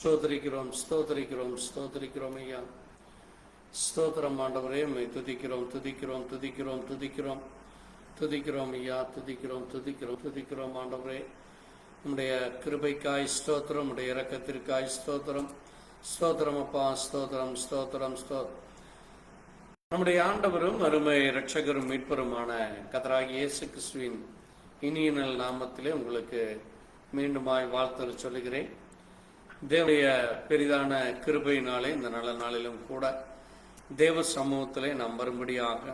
ஸ்தோத்திரிக்கிறோம், ஸ்தோத்திரிக்கிறோம், ஸ்தோத்திரிக்கிறோம் ஐயா. ஸ்தோத்திரம் ஆண்டவரே, உம்மை துதிக்கிறோம், துதிக்கிறோம், துதிக்கிறோம், துதிக்கிறோம், துதிக்கிறோம் ஐயா, துதிக்கிறோம், துதிக்கிறோம், துதிக்கிறோம் ஆண்டவரே. உம்முடைய கிருபைக்காய் ஸ்தோத்திரம், உம்முடைய இரக்கத்திற்காய் ஸ்தோத்திரம், ஸ்தோத்திரம் அப்பா, ஸ்தோத்திரம், ஸ்தோத்திரம், ஸ்தோத்திரம். நம்முடைய ஆண்டவரும் அருமை இரட்சகரும் மீட்பருமான கர்த்தராகிய இயேசு கிறிஸ்துவின் இனிய நல் நாமத்திலே உங்களுக்கு மீண்டுமாய் வாழ்த்து சொல்லுகிறேன். தேவனுடைய பெரிதான கிருபையினாலே இந்த நல்ல நாளிலும் கூட தேவ சமூகத்திலே நாம் வரும்படியாக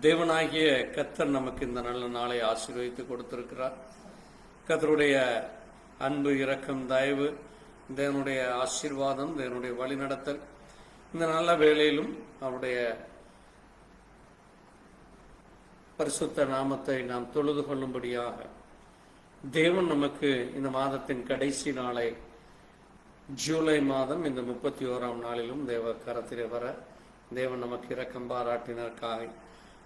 தேவனாகிய கர்த்தர் நமக்கு இந்த நல்ல நாளை ஆசீர்வதித்து கொடுத்திருக்கிறார். கர்த்தருடைய அன்பு, இரக்கம், தயவு, தேவனுடைய ஆசீர்வாதம், தேவனுடைய வழிநடத்தல் இந்த நல்ல வேளையிலும் அவருடைய பரிசுத்த நாமத்தை நாம் தொழுது கொள்ளும்படியாக தேவன் நமக்கு இந்த மாதத்தின் கடைசி நாளை ஜூலை மாதம் இந்த 31ஆம் நாளிலும் தேவ கரத்திலே வர தேவன் நமக்கு இரக்கம் பாராட்டினருக்காக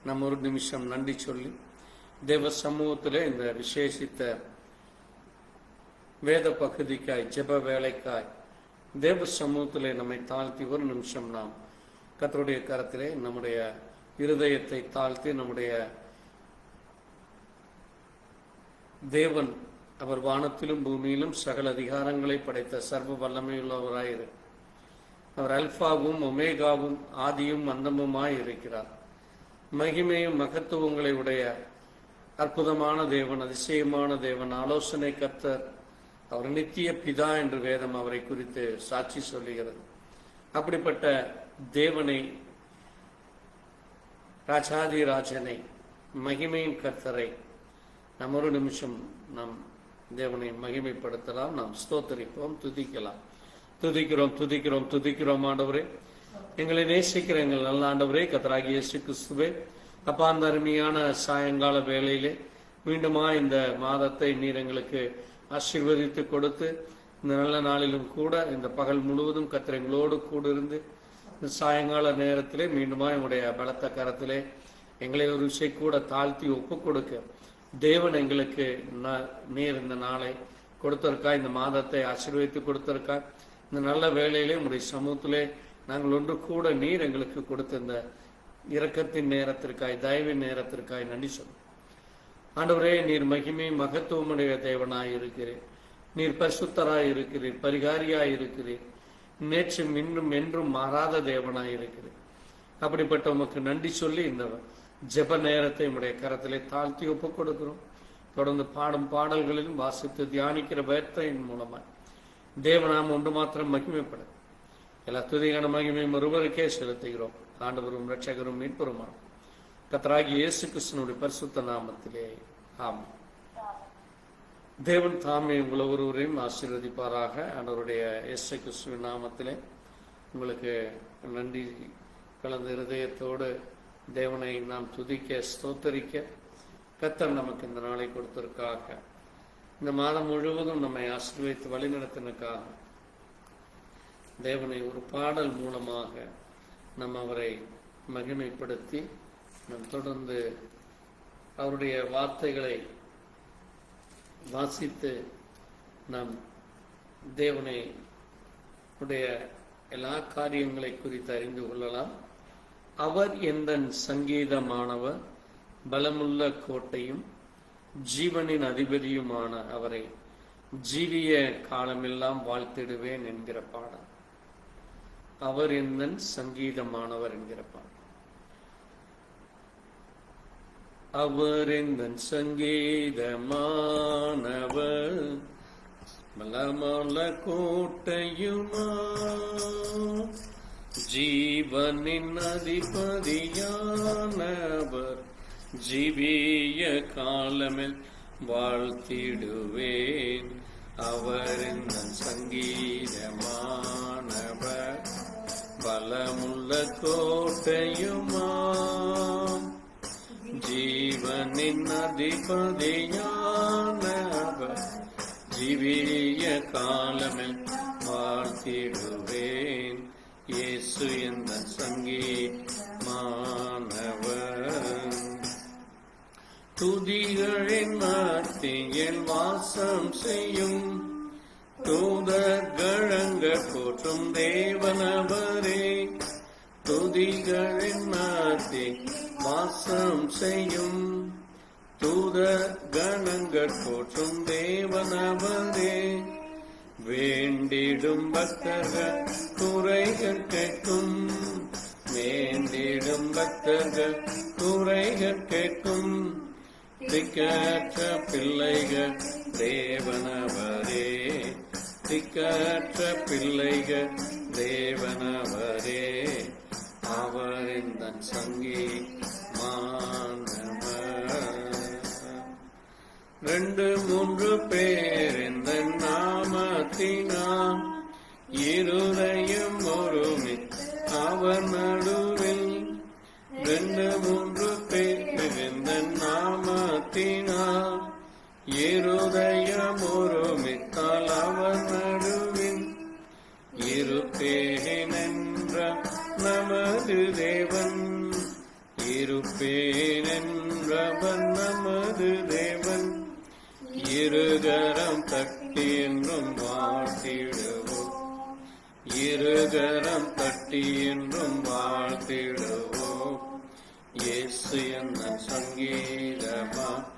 நம்ம ஒரு நிமிஷம் நன்றி சொல்லி தேவ சமூகத்திலே இந்த விசேஷித்த வேத பகுதிக்காய் ஜெப வேலைக்காய் தேவ சமூகத்திலே நம்மை தாழ்த்தி ஒரு நிமிஷம் நாம் கர்த்தருடைய கரத்திலே நம்முடைய இருதயத்தை தாழ்த்தி நம்முடைய தேவன் அவர் வானத்திலும் பூமியிலும் சகல அதிகாரங்களை படைத்த சர்வ வல்லமையுள்ளவராயிரு. அவர் அல்பாவும் ஒமேகாவும் ஆதியும் அந்தமுமாய் இருக்கிறார். மகிமையும் மகத்துவங்களை உடைய அற்புதமான தேவன், அதிசயமான தேவன், ஆலோசனை கர்த்தர், அவர் நித்திய பிதா என்று வேதம் அவரை குறித்து சாட்சி சொல்லுகிறது. அப்படிப்பட்ட தேவனை, ராஜாதி ராஜனை, மகிமையின் கர்த்தரை நாம் ஒரு நிமிஷம் நாம் தேவனை மகிமைப்படுத்தலாம். நாம் ஸ்தோத்தரிப்போம், துதிக்கலாம். துதிக்கிறோம், துதிக்கிறோம், துதிக்கிறோம் ஆண்டவரே. எங்களை நேசிக்கிற எங்கள் நல்ல ஆண்டவரே, கர்த்தராகிய இயேசு கிறிஸ்துவே, அப்பா, அந்த அருமையான சாயங்கால வேளையிலே மீண்டுமா இந்த மாதத்தை நீர் எங்களுக்கு ஆசீர்வதித்து கொடுத்து இந்த நல்ல நாளிலும் கூட இந்த பகல் முழுவதும் கர்த்தர் எங்களோடு கூட இருந்து இந்த சாயங்கால நேரத்திலே மீண்டுமா எங்களுடைய பலத்த கரத்திலே எங்களை ஒரு விஷயம் கூட தாழ்த்தி ஒப்பு கொடுக்க தேவன் எங்களுக்கு நீர் இந்த நாளை கொடுத்திருக்கா, இந்த மாதத்தை ஆசீர்வதித்து கொடுத்திருக்கா. இந்த நல்ல வேளையிலே உங்களுடைய சமூகத்திலே நாங்கள் ஒன்று கூட நீர் எங்களுக்கு கொடுத்த இந்த இரக்கத்தின் நேரத்திற்காய், தயவின் நேரத்திற்காய் நன்றி சொல்லும் ஆண்டவரே. நீர் மகிமை மகத்துவமுடைய தேவனாய் இருக்கிறீர். நீர் பரிசுத்தராய் இருக்கிறீர், பரிகாரியாய் இருக்கிறீர், நேற்றும் இன்றும் என்றும் மாறாத தேவனாய் இருக்கிறீர். அப்படிப்பட்ட உமக்கு நன்றி சொல்லி இந்த ஜெப நேரத்தை உடைய கரத்திலே தாழ்த்தி ஒப்பு கொடுக்கிறோம். தொடர்ந்து பாடும் பாடல்களிலும் வாசித்து தியானிக்கிற வேர்த்தையின் மூலமாய் தேவனாம் ஒன்று மாத்திரம் மகிமைப்பட எல்லா துதியான மகிமையும் ஒருவருக்கே செலுத்துகிறோம். ஆண்டவரும் இரட்சகரும் மீட்பருமான கர்த்தராகிய இயேசு கிறிஸ்துவினுடைய பரிசுத்த நாமத்திலே ஆமென். தேவன் தாமே உங்களை ஒருவரையும் ஆசீர்வதிப்பாராக. ஆண்டவருடைய இயேசு கிறிஸ்துவின் நாமத்திலே உங்களுக்கு நன்றி கலந்த இருதயத்தோடு தேவனை நாம் துதிக்க, ஸ்தோத்தரிக்க கர்த்தர் நமக்கு இந்த நாளை கொடுத்திருக்காக, இந்த மாதம் முழுவதும் நம்மை ஆசீர்வதித்து வழிநடத்தினுக்காக தேவனை ஒரு பாடல் மூலமாக நாம் அவரை மகிமைப்படுத்தி நாம் தொடர்ந்து அவருடைய வார்த்தைகளை வாசித்து நாம் தேவனை உடைய எல்லா காரியங்களை குறித்து அறிந்து கொள்ளலாம். அவர் எந்தன் சங்கீதமானவர், பலமுள்ள கோட்டையும் ஜீவனின் அதிபதியுமான அவரை ஜீவிய காலமெல்லாம் வாழ்த்திடுவேன் என்கிற பாடல். அவர் எந்தன் சங்கீதமானவர் என்கிற பாடல். அவர் எந்தன் சங்கீதமானவர், பலமுள்ள கோட்டையுமா ஜீவனின் அதிபதியானவர் ஜீவிய காலமில் வாழ்த்திடுவேன். அவர் இந்த சங்கீதமானவர், பலமுள்ள கோட்டையுமாம் ஜீவனின் அதிபதியானவர் ஜீவிய காலமில் வாழ்த்திடுவேன். இயேசு என்ற சங்கீதமானவர் துதிகளின் மத்தியில் வாசம் செய்யும் தூதர்கள் கணங்கள் போற்றும் தேவனவரே, துதிகளின் நாட்டி வாசம் செய்யும் தூத கணங்கள் போற்றும் தேவனவரே, வேண்டிடும் பக்தர்கள் குறைகள் கேட்கும், வேண்டிடும் பக்தர்கள் குறைகள் கேட்கும், திக்கற்ற பிள்ளைகள் தேவனவரே, திக்கற்ற பிள்ளைகள் தேவனவரே, அவரின் தன் சங்கீதமானவர். 2-3 பேர் இந்த நாமத்தினால் இருதயம் ஒருமித்து அவர் நடுவில், 2-3 பேர் இந்த நாமத்தினால் இருதயம் ஒருமித்தால் அவர் நடுவில் இருப்பேன் என்ற நமது தேவன், இருப்பேன் என்றவன் நமது தேவன், இருகரம் தட்டி என்றும் வாழ்த்திடுவோம், இருகரம் தட்டி என்றும் வாழ்த்திடுவோம், இயேசு என்ற சங்கீதமானவர்.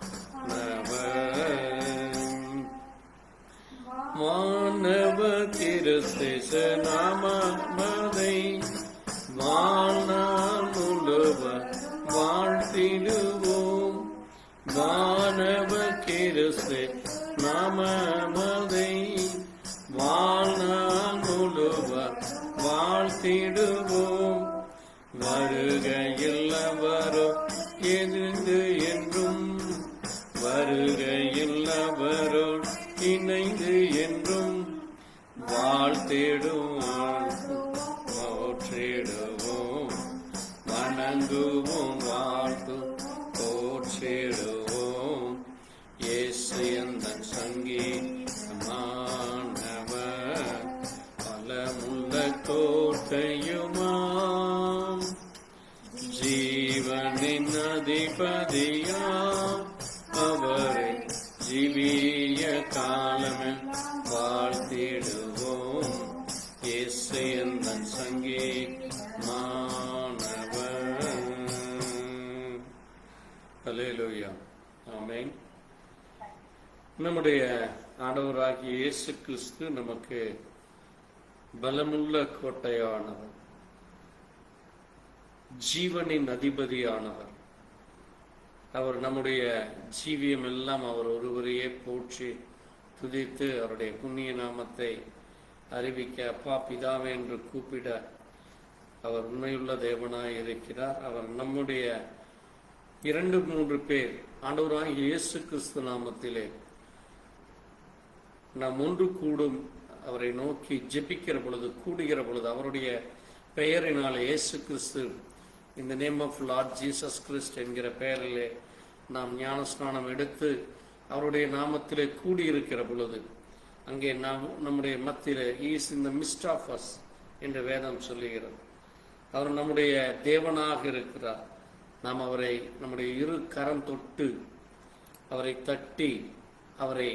மாணவ கிறிஸ்தேச நாமதை வாழ்நாள் முழுவர் வாழ்த்திடுவோம், மாணவ கிறிஸ்தே நாமதை வாழ்நாள் முழுவர் வாழ்த்திடுவோம், வருகையில் அவரோ எதிர்ந்து என்றும், வருகையில் அவரோ இணைந்து என்றும் வாழ்த்திடுவோம், போற்றிடுவோம், வணங்குவோம், வாழ்த்து போற்றிடுவோம், இயேசு எந்தன் சங்கீதமானவர், பலமுள்ள கோட்டையுமாம், ஜீவனின் அதிபதியாம், அவரை ஜீவிய காலமே வாழ்த்திடுவோம், இயேசு எந்தன் சங்கீதமானவர். அல்லேலூயா, ஆமென். நம்முடைய ஆண்டவராகிய இயேசு கிறிஸ்து நமக்கு பலமுள்ள கோட்டையானவர், ஜீவனின் அதிபதியானவர். அவர் நம்முடைய ஜீவியம் எல்லாம் அவர் ஒருவரையே போற்றி துதித்து அவருடைய புண்ணிய நாமத்தை அறிவிக்க அப்பா பிதாவே என்று கூப்பிட அவர் உண்மையுள்ள தேவனாய் இருக்கிறார். அவர் நம்முடைய 2-3 பேர் ஆண்டவராகிய இயேசு கிறிஸ்து நாமத்திலே நாம் ஒன்று கூடும் அவரை நோக்கி ஜெபிக்கிற பொழுது, கூடுகிற பொழுது, அவருடைய பெயரினால் இயேசு கிறிஸ்து, இந்த name of Lord Jesus Christ என்கிற பெயரிலே நாம் ஞானஸ்நானம் எடுத்து அவருடைய நாமத்திலே கூடியிருக்கிற பொழுது, அங்கே நாம் நம்முடைய மத்தியிலே is in the midst of us என்று வேதம் சொல்லுகிறது. அவர் நம்முடைய தேவனாக இருக்கிறார். நாம் அவரை நம்முடைய இரு கரம் தொட்டு அவரை தட்டி அவரை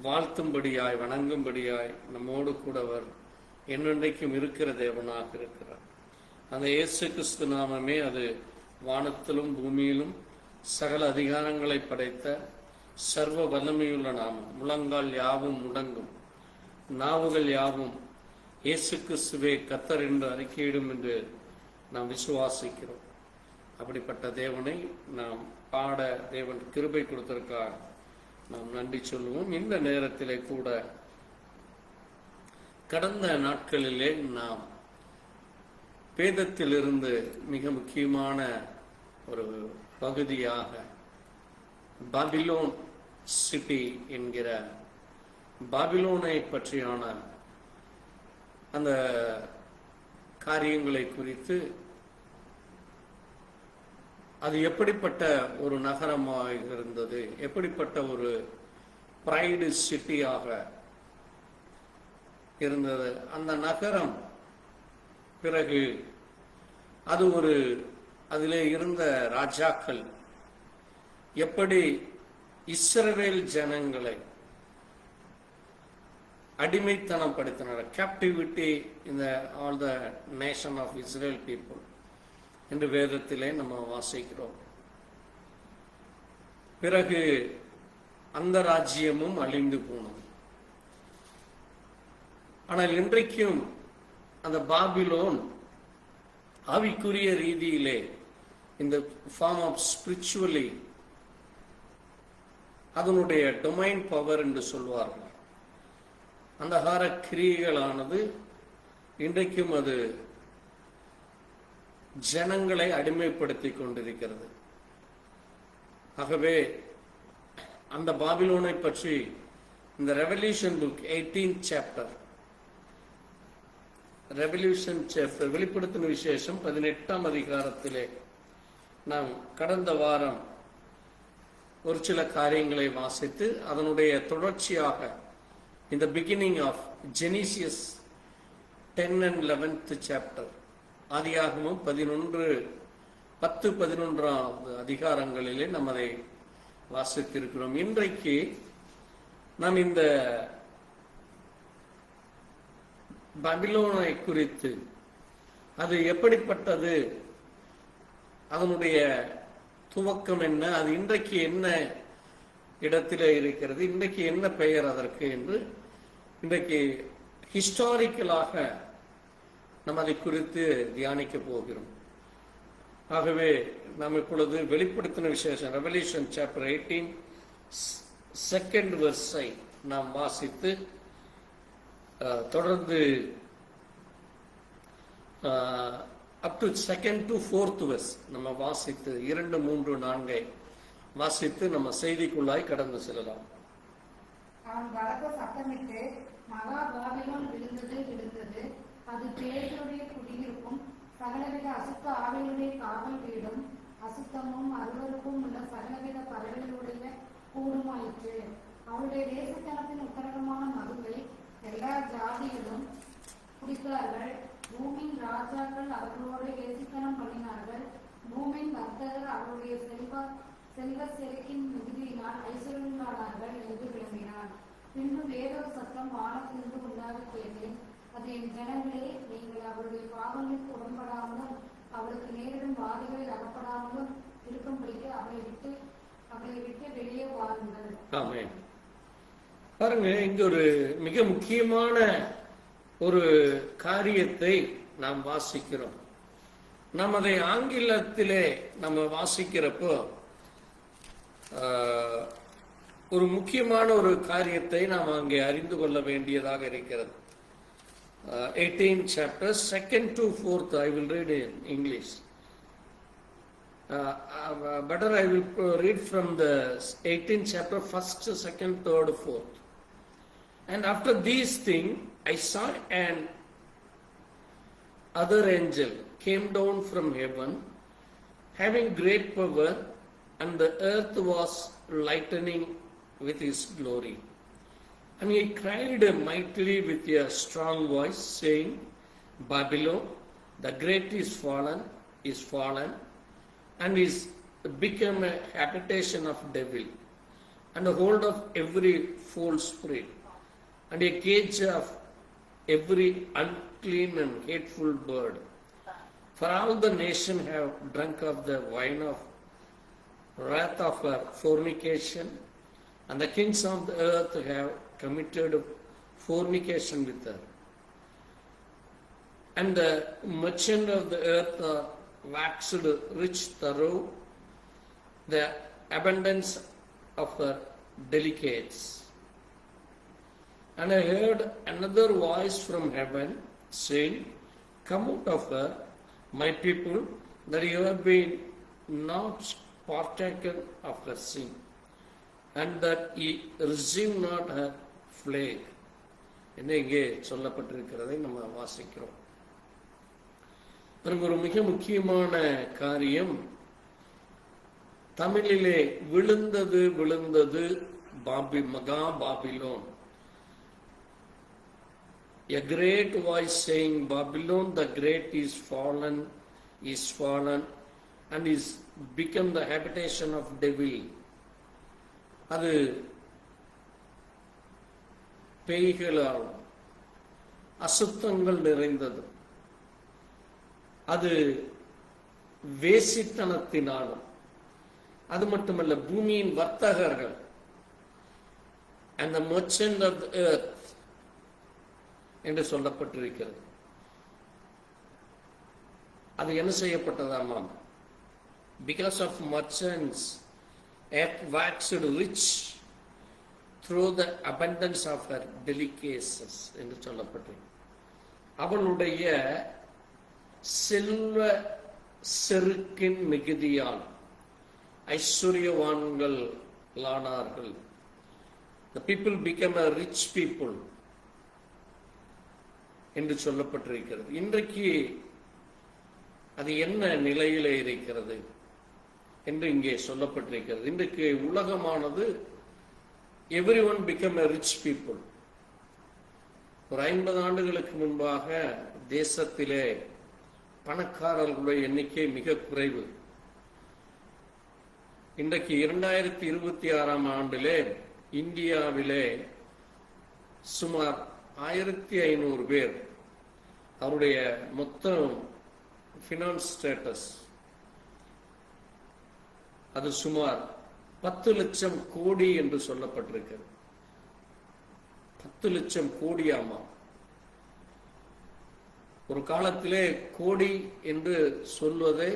வாழ்த்தும்படியாய் வணங்கும்படியாய் நம்மோடு கூட அவர் என்னென்றைக்கும் இருக்கிற தேவனாக இருக்கிறார். அந்த இயேசு கிறிஸ்து நாமமே அது வானத்திலும் பூமியிலும் சகல அதிகாரங்களை படைத்த சர்வ வல்லமையுள்ள நாமம். முழங்கால் யாவும் முடங்கும், நாவுகள் யாவும் இயேசு கிறிஸ்துவே கர்த்தர் என்று அறிக்கையிடும் என்று நாம் விசுவாசிக்கிறோம். அப்படிப்பட்ட தேவனை நாம் பாட தேவன் கிருபை கொடுத்திருக்கார். நாம் நன்றி சொல்லுவோம். இந்த நேரத்திலே கூட கடந்த நாட்களிலே நாம் வேதத்திலிருந்து மிக முக்கியமான ஒரு பகுதியாக பாபிலோன் சிட்டி என்கிற பாபிலோனை பற்றியான அந்த காரியங்களை குறித்து, அது எப்படிப்பட்ட ஒரு நகரமாக இருந்தது, எப்படிப்பட்ட ஒரு பிரைடு சிட்டியாக இருந்தது அந்த நகரம், பிறகு அது ஒரு அதிலே இருந்த ராஜாக்கள் எப்படி இஸ்ரவேல் ஜனங்களை அடிமைத்தனம் படுத்தினார். கேப்டிவிட்டி இந்த all the nation of Israel people என்று வேதத்திலே நம்ம வாசிக்கிறோம். பிறகு அந்த ராஜ்யமும் அழிந்து போனது. ஆனால் இன்றைக்கும் அந்த பாபிலோன் ஆவிக்குரிய ரீதியிலே இந்த ஃபார்ம் ஆஃப் ஸ்பிரிச்சுவலி அதனுடைய டொமைன் பவர் என்று சொல்வார்கள். அந்த ஹார கிரியைகளானது இன்றைக்கும் அது ஜனங்களை அடிமைப்படுத்தி கொண்டிருக்கிறது. ஆகவே அந்த பாபிலோனை பற்றி இந்த revolution book 18th chapter, revolution chapter, வெளிப்படுத்தின விசேஷம் 18ஆம் அதிகாரத்திலே நாம் கடந்த வாரம் ஒரு சில காரியங்களை வாசித்து அதனுடைய தொடர்ச்சியாக இந்த beginning of Genesis 10 and 11th chapter, ஆதியாகமம் 10-11 அதிகாரங்களிலே நாம் அதை வாசித்திருக்கிறோம். இன்றைக்கு நாம் இந்த பாபிலோனை குறித்து அது எப்படிப்பட்டது, அதனுடைய துவக்கம் என்ன, அது இன்றைக்கு என்ன இடத்திலே இருக்கிறது, இன்றைக்கு என்ன பெயர் அதற்கு என்று இன்றைக்கு ஹிஸ்டாரிக்கலாக நாம் அதை குறித்து தியானிக்க போகிறோம். ஆகவே நாம் இப்பொழுது வெளிப்படுத்தின விசேஷம் ரெவல்யூஷன் சாப்டர் 18 2nd verse நாம் வாசித்து தொடர்ந்து up to 2nd to 4th verse நம்ம வாசித்து 2, 3, 4 வாசித்து நம்ம செய்திக்குள்ளாய் கடந்து செல்லலாம். அவன் பலத்த சத்தமிட்டு, மகா பாபிலோன் விழுந்தது விழுந்தது, அது பேய்களுடைய குடியிருப்பும் சகலவித அசுத்த ஆவிகளுடைய காவல் வீடும் அசுத்தமும் அருவருப்பும் உள்ள சகலவித பறவைகளுடைய கூடுமாயிற்று. அவருடைய தேசத்தனத்தின் உத்தரகமான மதுவை எல்லா ஜாதிகளும் குடித்தார்கள். பூமியின் ராஜாக்கள் அவர்களோடு வேசித்தனம் பண்ணினார்கள். பூமியின் வர்த்தகர் அவருடைய செல்வ செருக்கின் மிகுதியினால் ஐஸ்வர்யங்களானார்கள் என்று விளம்பினான். பின்பு வேறொரு சத்தம் வானத்திலிருந்து உண்டாக கேட்டேன். அது, என் ஜனங்களே, நீங்கள் அவருடைய பாவங்களுக்கு உடன்படாமலும் அவளுக்கு நேரிடும் வாதிகளில் அகப்படாமலும் இருக்கும்படிக்கு அவளை விட்டு வெளியே வாருங்கள். ஆமென். பாருங்க, இங்க ஒரு மிக முக்கியமான ஒரு காரியத்தை நாம் வாசிக்கிறோம். நாம் அதை ஆங்கிலத்திலே நம்ம வாசிக்கிறப்போ ஒரு முக்கியமான ஒரு காரியத்தை நாம் அங்கே அறிந்து கொள்ள வேண்டியதாக இருக்கிறது. 18th chapter 2nd to 4th I will read in English. Better I will read from the 18th chapter 1st, 2nd, 3rd, 4th. And after these things I saw an other angel came down from heaven, having great power, and the earth was lightening with his glory. And he cried mightily with a strong voice, saying, Babylon, the great is fallen, and is become a habitation of devil, and a hold of every false spirit, and a cage of every unclean and hateful bird. For all the nation have drunk of the wine of wrath of her fornication, and the kings of the earth have committed fornication with her. And the merchant of the earth are waxed rich through the abundance of her delicates. And I heard another voice from heaven saying, Come out of her, my people, that you have been not partaken of her sin, and that ye receive not her plague. என்று இங்கே சொல்லப்பட்டிருக்கிறதை நம்ம வாசிக்கிறோம். ஒரு மிக முக்கியமான காரியம், தமிழிலே விழுந்தது விழுந்தது மகா Babylon. A great voice saying, Babylon the great is fallen, and is become the habitation of devil. அது பேய்களாலும் அசுத்தங்கள் நிறைந்தது. அது வேசித்தனத்தினாலும், அது மட்டுமல்ல பூமியின் வர்த்தகர்கள் and the merchant of the earth என்று சொல்லப்பட்டிருக்கிறது. அது என்ன செய்யப்பட்டதாமாம்? Because of merchants earth waxed rich through the abundance of her delicacies என்று சொல்லப்பட்டிருக்கு. அவளுடைய செல்வ செருக்கின் மிகுதியால் ஐஸ்வர்யவான்கள் ஆனார்கள். The people became a rich people என்று சொல்லப்பட்டிருக்கிறது. இன்றைக்கு அது என்ன நிலையிலே இருக்கிறது என்று இங்கே சொல்லப்பட்டிருக்கிறது. இன்றைக்கு உலகமானது everyone become a rich people. ஒரு 50 ஆண்டுகளுக்கு முன்பாக தேசத்திலே பணக்காரர்களுடைய எண்ணிக்கை மிக குறைவு. இன்றைக்கு 2026 ஆண்டிலே இந்தியாவிலே சுமார் 1500 பேர் அவருடைய மொத்த ஃபினான்ஸ் ஸ்டேட்டஸ் அது சுமார் 10 லட்சம் கோடி என்று சொல்லப்பட்டிருக்கிறது. 10 லட்சம் கோடியாமா? ஒரு காலத்திலே கோடி என்று சொல்வதே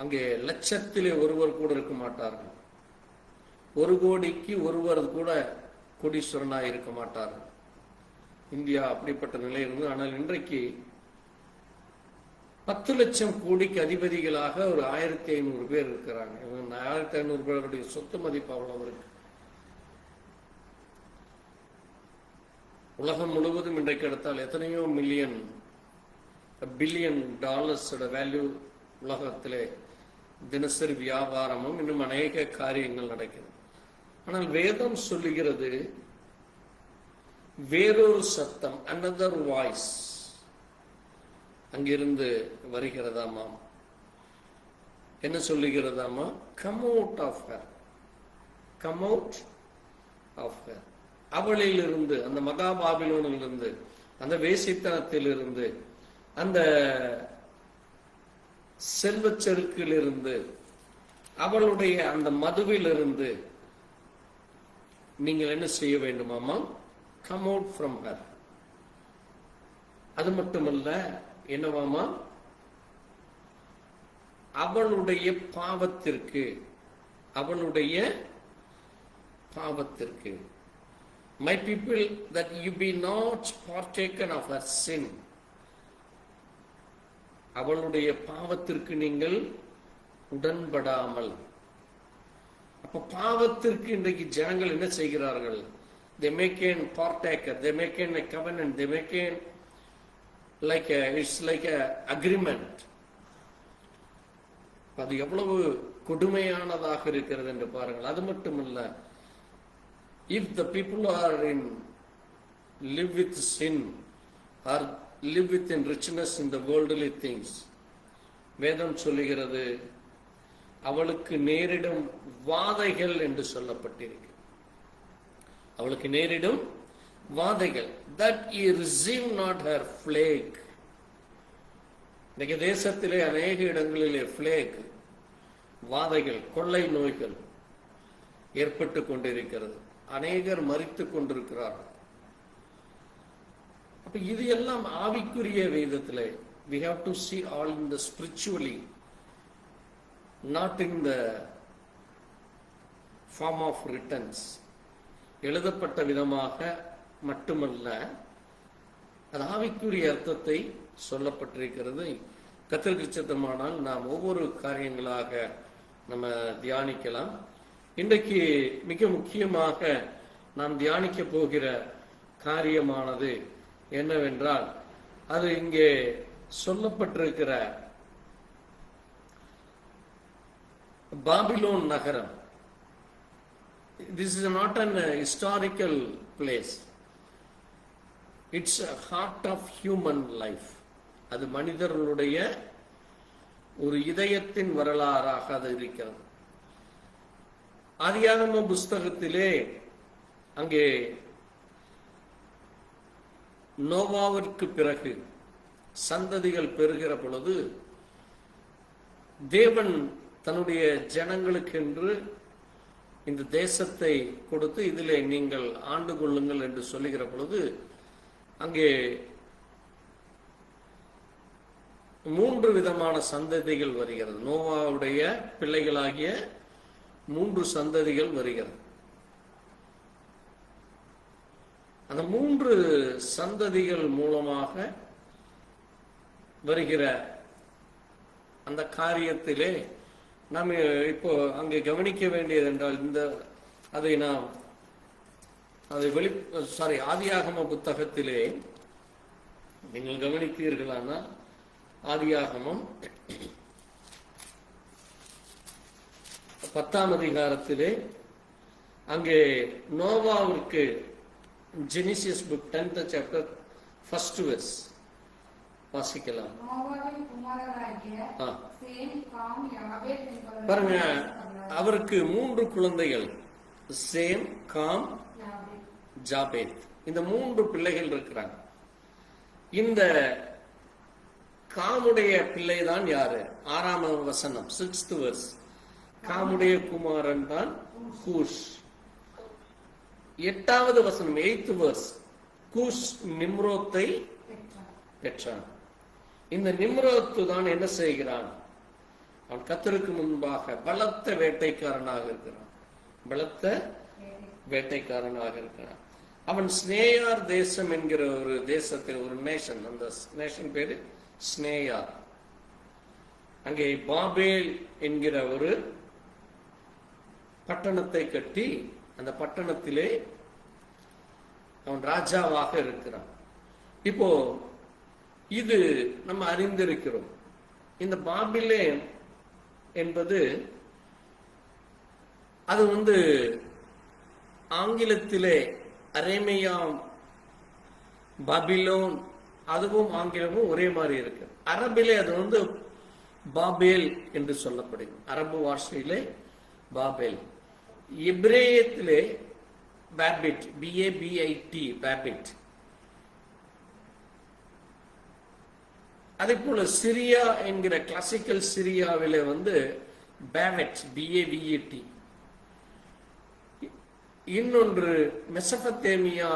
அங்கே லட்சத்திலே ஒருவர் கூட இருக்க மாட்டார்கள். 1 கோடிக்கு ஒருவர் கூட கோடீஸ்வரனாக இருக்க மாட்டார்கள். இந்தியா அப்படிப்பட்ட நிலை இருந்தது. ஆனால் இன்றைக்கு 10 லட்சம் கோடிக்கு அதிபதிகளாக ஒரு 1500 பேர் இருக்கிறாங்க. 1500 பேருடைய சொத்து மதிப்பு அவ்வளவு இருக்கு. உலகம் முழுவதும் இன்றைக்கு எடுத்தால் எத்தனையோ மில்லியன் பில்லியன் டாலர்ஸோட வேல்யூ உலகத்திலே தினசரி வியாபாரமும் இன்னும் அநேக காரியங்கள் நடக்கிறது. ஆனால் வேதம் சொல்லுகிறது வேறொரு சத்தம், another voice அங்கிருந்து வருகிறதாமா. என்ன சொல்லுகிறதாமா? come out of her, come out of her. அவளிலிருந்து, அந்த மகா பாபிலோனிலிருந்து, அந்த வேசித்தனத்திலிருந்து, அந்த செல்வச்செருக்கிலிருந்து, அவளுடைய அந்த மதுவிலிருந்து நீங்கள் என்ன செய்ய வேண்டுமாமா? come out from her. அது மட்டுமல்ல, என்னவாமா? அவளுடைய பாவத்திற்கு, அவளுடைய பாவத்திற்கு, my people, that you be not partaken of her sin. அவளுடைய பாவத்திற்கு நீங்கள் உடன்படாமல். அப்ப பாவத்திற்கு இன்றைக்கு ஜனங்கள் என்ன செய்கிறார்கள்? they make an partaker, they make an a covenant, they make an like a, it's like a agreement. அது எவ்வளவு கொடுமையானதாக இருக்கிறது என்று பாருங்கள். அது மட்டுமல்ல, if the people are in live with sin or live with in richness in the worldly things, வேதம் சொல்லுகிறது அவளுக்கு நேரிடும் வாதைகள் என்று சொல்லப்பட்டிருக்கு. அவளுக்கு நேரிடும் வாதைகள், that he receive not her plague. இன்னைக்கு தேசத்திலே அநேக இடங்களிலே பிளேக், வாதைகள், கொள்ளை நோய்கள் ஏற்பட்டு கொண்டிருக்கிறது. அநேகர் மரித்து கொண்டிருக்கிறார்கள். அப்ப இது எல்லாம் ஆவிக்குரிய வேதத்திலே we have to see all in the spiritually, not in the form of writings. எழுதப்பட்ட விதமாக மட்டுமல்ல, அது ஆவிக்குரிய அர்த்தத்தை சொல்லப்பட்டிருக்கிறது. கர்த்தருக்கு சித்தமானால் நாம் ஒவ்வொரு காரியங்களாக நம்ம தியானிக்கலாம். இன்றைக்கு மிக முக்கியமாக நாம் தியானிக்க போகிற காரியமானது என்னவென்றால், அது இங்கே சொல்லப்பட்டிருக்கிற பாபிலோன் நகரம். This is not an historical place. It's a heart of human life. அது மனிதர்களுடைய ஒரு இதயத்தின் வரலாறாக அது இருக்கிறது. ஆதியாகம புஸ்தகத்திலே அங்கே நோவாவிற்கு பிறகு சந்ததிகள் பெறுகிற பொழுது தேவன் தன்னுடைய ஜனங்களுக்கென்று இந்த தேசத்தை கொடுத்து இதிலே நீங்கள் ஆண்டு கொள்ளுங்கள் என்று சொல்லுகிற பொழுது அங்கே 3 விதமான சந்ததிகள் வருகிறது. நோவாவுடைய பிள்ளைகளாகிய 3 சந்ததிகள் வருகிறது. அந்த 3 சந்ததிகள் மூலமாக வருகிற அந்த காரியத்திலே நாம் இப்போ அங்கே கவனிக்க வேண்டியது என்றால் ஆதியாகம புத்தகத்திலே நீங்கள் கவனித்தீர்களானா ஆதியாகமம் 10ஆம் அதிகாரத்திலே அங்கே நோவாவிற்கு Genesis book 10th chapter 1st verse வாசிக்கலாம். பாருங்க, அவருக்கு 3 குழந்தைகள், சேம், காம், ஜாபேத். இந்த 3 பிள்ளைகள் இருக்கிறாங்க. இந்த காமுடைய பிள்ளை தான் யாரு? 6ஆம் வசனம் 6th verse. காமுடைய குமாரன் தான் கூஷ். 8வது வசனம் 8th verse. கூஷ் நிம்ரோத்தை பெற்றான். இந்த நிம்ரோத்து தான் என்ன செய்கிறான்? அவன் கர்த்தருக்கு முன்பாக பலத்த வேட்டைக்காரனாக இருக்கிறான். பலத்த வேட்டைக்காரனாக இருக்கிறான். அவன் ஸ்னேயார் தேசம் என்கிற ஒரு தேசத்தில் ஒரு நேஷன், அந்த நேஷன் பேரு ஸ்னேயார். அங்கே பாபேல் என்கிற ஒரு பட்டணத்தை கட்டி அந்த பட்டணத்திலே அவன் ராஜாவாக இருக்கிறான். இப்போ இது நம்ம அறிந்திருக்கிறோம். இந்த பாபிலேன் என்பது அது ஆங்கிலத்திலே அரேமியாம் பாபிலோன், அதுவும் ஆங்கிலமும் ஒரே மாதிரி இருக்கு. அரபிலே அது பாபேல் என்று சொல்லப்படுகிறது. அரபு பாஷையிலே பாபேல். எபிரேயத்திலே பாபிட், BABIT, பாபிட். அதே போல சிரியா என்கிற கிளாசிக்கல் சிரியாவிலே பேவெட், BAVET. இன்னொன்று மெசபத்தேமியா,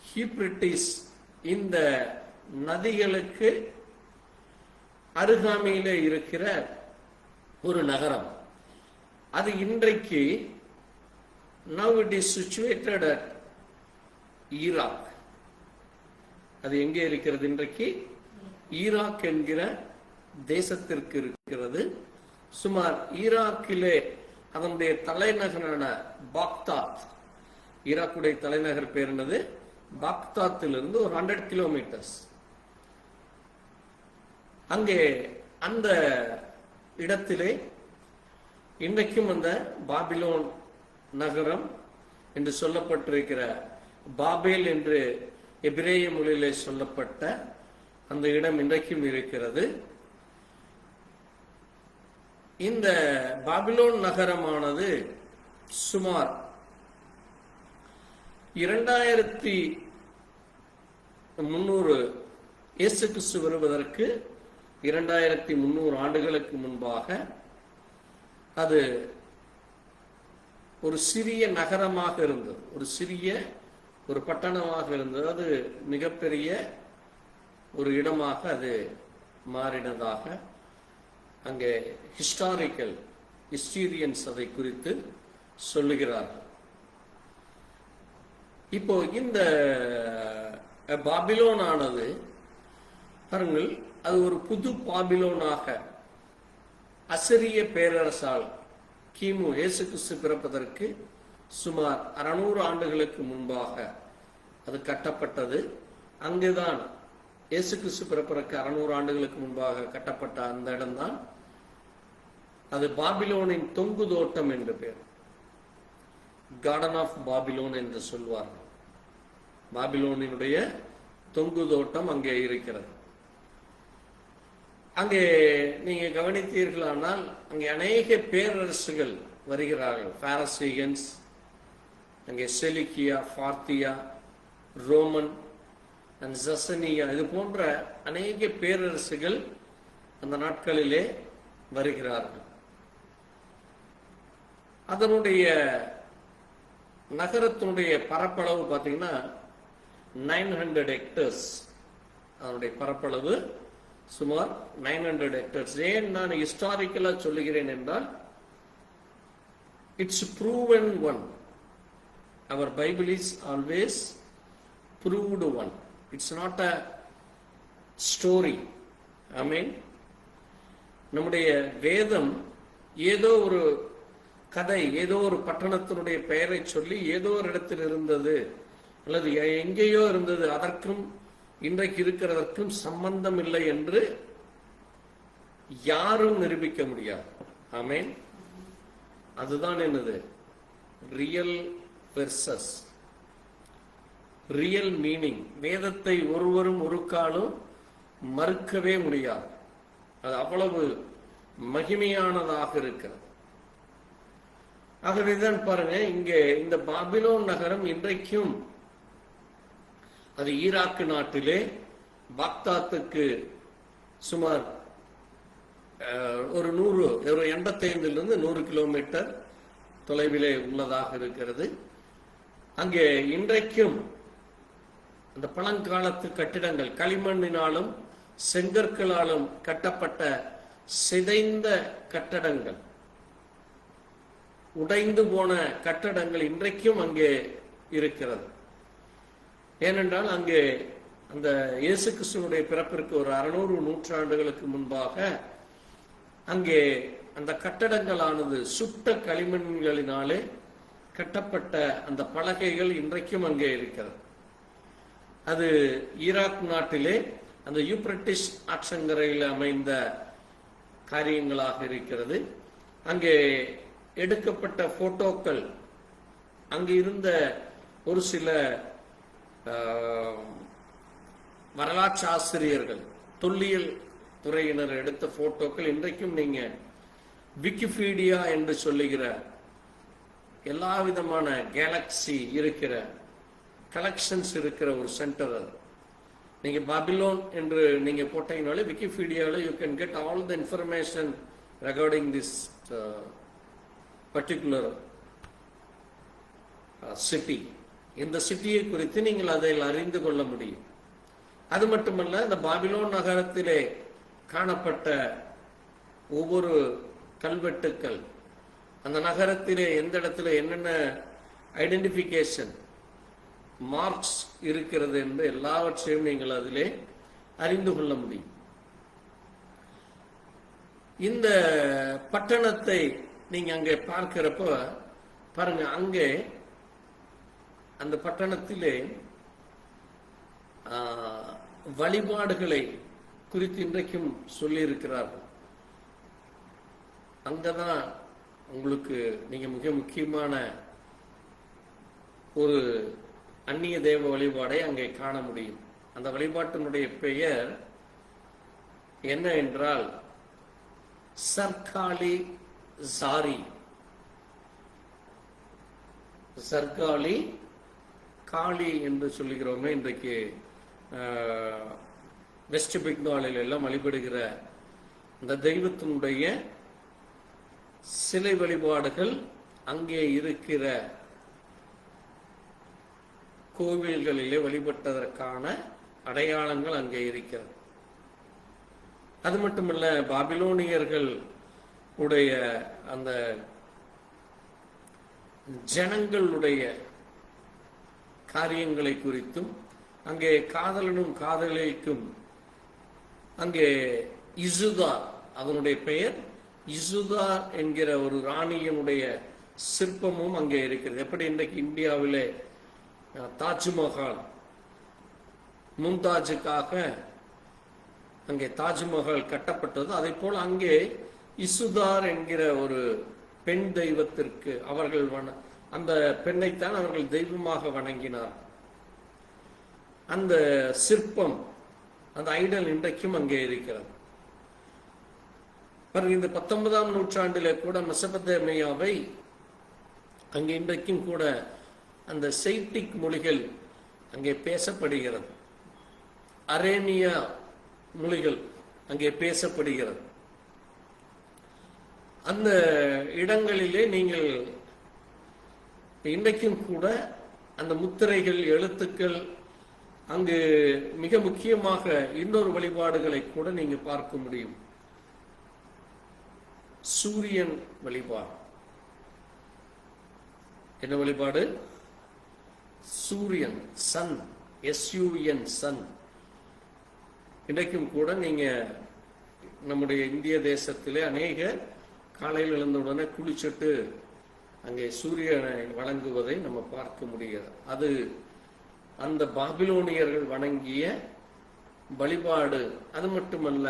ஹீப்ரிட்டிஸ். இந்த நதிகளுக்கு அருகாமையிலே இருக்கிற ஒரு நகரம். அது இன்றைக்கு now it is situated at Iraq. அது எங்கே இருக்கிறது? இன்றைக்கு ஈராக் என்கிற தேசத்திற்கு இருக்கிறது. சுமார் ஈராக்கிலே அதனுடைய தலைநகரான பாக்தாத், ஈராக்குடைய தலைநகர் பேர் என்னது? பாக்தாத்திலிருந்து ஒரு 100 கிலோமீட்டர்ஸ். அங்கே அந்த இடத்திலே இன்றைக்கும் அந்த பாபிலோன் நகரம் என்று சொல்லப்பட்டிருக்கிற பாபேல் என்று எபிரேய மொழியிலே சொல்லப்பட்ட அந்த இடம் இன்றைக்கும் இருக்கிறது. இந்த பாபிலோன் நகரமானது சுமார் 2300 இயேசு கிறிஸ்து வருவதற்கு 2300 ஆண்டுகளுக்கு முன்பாக அது ஒரு சிறிய நகரமாக இருந்தது, ஒரு பட்டணமாக இருந்தது. அது மிகப்பெரிய ஒரு இடமாக அது மாறினதாக அங்கே ஹிஸ்டீரியன்ஸ் அதை குறித்து சொல்லுகிறார்கள். இப்போ இந்த பாபிலோன் ஆனது பாருங்கள், அது ஒரு புது பாபிலோனாக அசிரிய பேரரசால் கிமு இயேசு கிறிஸ்து பிறப்பதற்கு சுமார் 600 ஆண்டுகளுக்கு முன்பாக அது கட்டப்பட்டது. அங்குதான் இயேசு கிறிஸ்து பிறப்பதற்கு 600 ஆண்டுகளுக்கு முன்பாக கட்டப்பட்ட அந்த இடம்தான் அது பாபிலோனின் தொங்கு தோட்டம் என்று பெயர். கார்டன் ஆஃப் பாபிலோன் என்று சொல்வார்கள். பாபிலோனினுடைய தொங்கு தோட்டம் அங்கே இருக்கிறது. அங்கே நீங்க கவனித்தீர்களானால் அங்கே அநேக பேரரசுகள் வருகிறார்கள். பாரசீகன்ஸ், அங்கே செலிக்கியா, பார்த்தியா, ரோமன், அண்ட் ஜசனியா, இது போன்ற அநேக பேரரசுகள் அந்த நாட்களிலே வருகிறார்கள். அதனுடைய நகரத்தினுடைய பரப்பளவு பார்த்தீங்கன்னா 900 ஹெக்டர்ஸ். அதனுடைய பரப்பளவு சுமார் 900 ஹெக்டர்ஸ். ஏன் நான் ஹிஸ்டாரிக்கலா சொல்லுகிறேன் என்றால், it's proven one. Our Bible is always proved one. It's not a story. ஆமென். நம்முடைய வேதம் ஏதோ ஒரு கதை, ஏதோ ஒரு பட்டணத்தினுடைய பெயரை சொல்லி ஏதோ ஒரு இடத்தில் இருந்தது அல்லது எங்கேயோ இருந்தது, அதற்கும் இன்றைக்கு இருக்கிறதற்கும் சம்பந்தம் இல்லை என்று யாரும் நிரூபிக்க முடியாது. ஆமென். அதுதான் என்னது? Real versus real meaning. வேதத்தை ஒருவரும் ஒரு காலும் மறுக்கவே முடியாது. அது அவ்வளவு மகிமையானதாக இருக்கிறது. ஆகவேதான் பாருங்க, இங்கே இந்த பாபிலோன் நகரம் இன்றைக்கும் அது ஈராக்கு நாட்டிலே பாக்தாத்துக்கு சுமார் ஒரு 85 100 கிலோமீட்டர் தொலைவிலே உள்ளதாக இருக்கிறது. அங்கே இன்றைக்கும் அந்த பழங்காலத்து கட்டிடங்கள், களிமண்ணினாலும் செங்கற்களாலும் கட்டப்பட்ட சிதைந்த கட்டடங்கள், உடைந்து போன கட்டடங்கள் இன்றைக்கும் அங்கே இருக்கிறது. ஏனென்றால் அங்கே அந்த இயேசு கிறிஸ்துவினுடைய பிறப்பிற்கு ஒரு 600 நூற்றாண்டுகளுக்கு முன்பாக அங்கே அந்த கட்டடங்களானது சுட்ட களிமண்களினாலே கட்டப்பட்ட அந்த பலகைகள் இன்றைக்கும் அங்கே இருக்கிறது. அது ஈராக் நாட்டிலே அந்த யூப்ரட்டிஸ் ஆற்றங்கரையில் அமைந்த காரியங்களாக இருக்கிறது. அங்கே எடுக்கப்பட்ட போட்டோக்கள், அங்கு இருந்த ஒரு சில வரலாற்று ஆசிரியர்கள், தொல்லியல் துறையினர் எடுத்த போட்டோக்கள் இன்றைக்கும் நீங்க விக்கிபீடியா என்று சொல்லுகிற எல்லா விதமான கேலக்சி இருக்கிற கலெக்ஷன்ஸ் இருக்கிற ஒரு சென்டர். அது நீங்க பாபிலோன் என்று நீங்க போட்டீங்கனாலே விக்கிபீடியாவில் you can get all the information regarding this particular city. இந்த சிட்டியை குறித்து நீங்கள் அதில் அறிந்து கொள்ள முடியும். அது மட்டுமல்ல, இந்த பாபிலோன் நகரத்திலே காணப்பட்ட ஒவ்வொரு கல்வெட்டுக்கள், அந்த நகரத்திலே எந்த இடத்துல என்னென்ன ஐடென்டிபிகேஷன் மார்க்ஸ் இருக்கிறது என்று எல்லாவற்றையும் நீங்கள் அதிலே அறிந்து கொள்ள முடியும். இந்த பட்டணத்தை நீங்க அங்கே பார்க்கிறப்ப பாருங்க, அங்கே அந்த பட்டணத்திலே வழிபாடுகளை குறித்து இன்றைக்கும் சொல்லி இருக்கிறார்கள். அங்கதான் உங்களுக்கு நீங்க மிக முக்கியமான ஒரு அந்நிய தேவ வழிபாடை அங்கே காண முடியும். அந்த வழிபாட்டினுடைய பெயர் என்ன என்றால் சர்காலி சாரி. சர்காலி காளி என்று சொல்லுகிறோமே, இன்றைக்கு வெஸ்ட் பெங்காலில் எல்லாம் வழிபடுகிற இந்த தெய்வத்தினுடைய சிலை வழிபாடுகள் அங்கே இருக்கிற கோவில்களிலே வழிபட்டதற்கான அடையாளங்கள் அங்கே இருக்கிறது. அது மட்டுமல்ல, பாபிலோனியர்கள் உடைய அந்த ஜனங்களுடைய காரியங்களை குறித்தும், அங்கே காதலனும் காதலிக்கும் அங்கே இசுதார், அதனுடைய பெயர் இசுதார் என்கிற ஒரு ராணியனுடைய சிற்பமும் அங்கே இருக்கிறது. எப்படி இன்றைக்கு இந்தியாவிலே தாஜ்மஹால், மும்தாஜுக்காக அங்கே தாஜ்மஹால் கட்டப்பட்டது, அதே போல் அங்கே இசுதார் என்கிற ஒரு பெண் தெய்வத்திற்கு அவர்கள் அந்த பெண்ணைத்தான் அவர்கள் தெய்வமாக வணங்கினார். அந்த சிற்பம், அந்த ஐடல் இன்றைக்கும் அங்கே இருக்கிறது. இந்த 19ஆம் நூற்றாண்டிலே கூட மெசபத்தேமியாவை அங்கே இன்றைக்கும் கூட அந்த செயிட்டிக் மொழிகள் அங்கே பேசப்படுகிறது. அரேனிய மொழிகள் அங்கே பேசப்படுகிறது. அந்த இடங்களிலே நீங்கள் இன்றைக்கும் கூட அந்த முத்திரைகள், எழுத்துக்கள், அங்கு மிக முக்கியமாக இன்னொரு வழிபாடுகளை கூட நீங்க பார்க்க முடியும். சூரியன் வழிபாடு. என்ன வழிபாடு? சூரியன், சன், SUN, சன். இன்றைக்கும் கூட நீங்க நம்முடைய இந்திய தேசத்திலே அநேக காலையில் எழுந்தவுடனே குளிச்சுட்டு அங்கே சூரியனை வணங்குவதை நம்ம பார்க்க முடியாது. அது அந்த பாபிலோனியர்கள் வணங்கிய வழிபாடு. அது மட்டுமல்ல,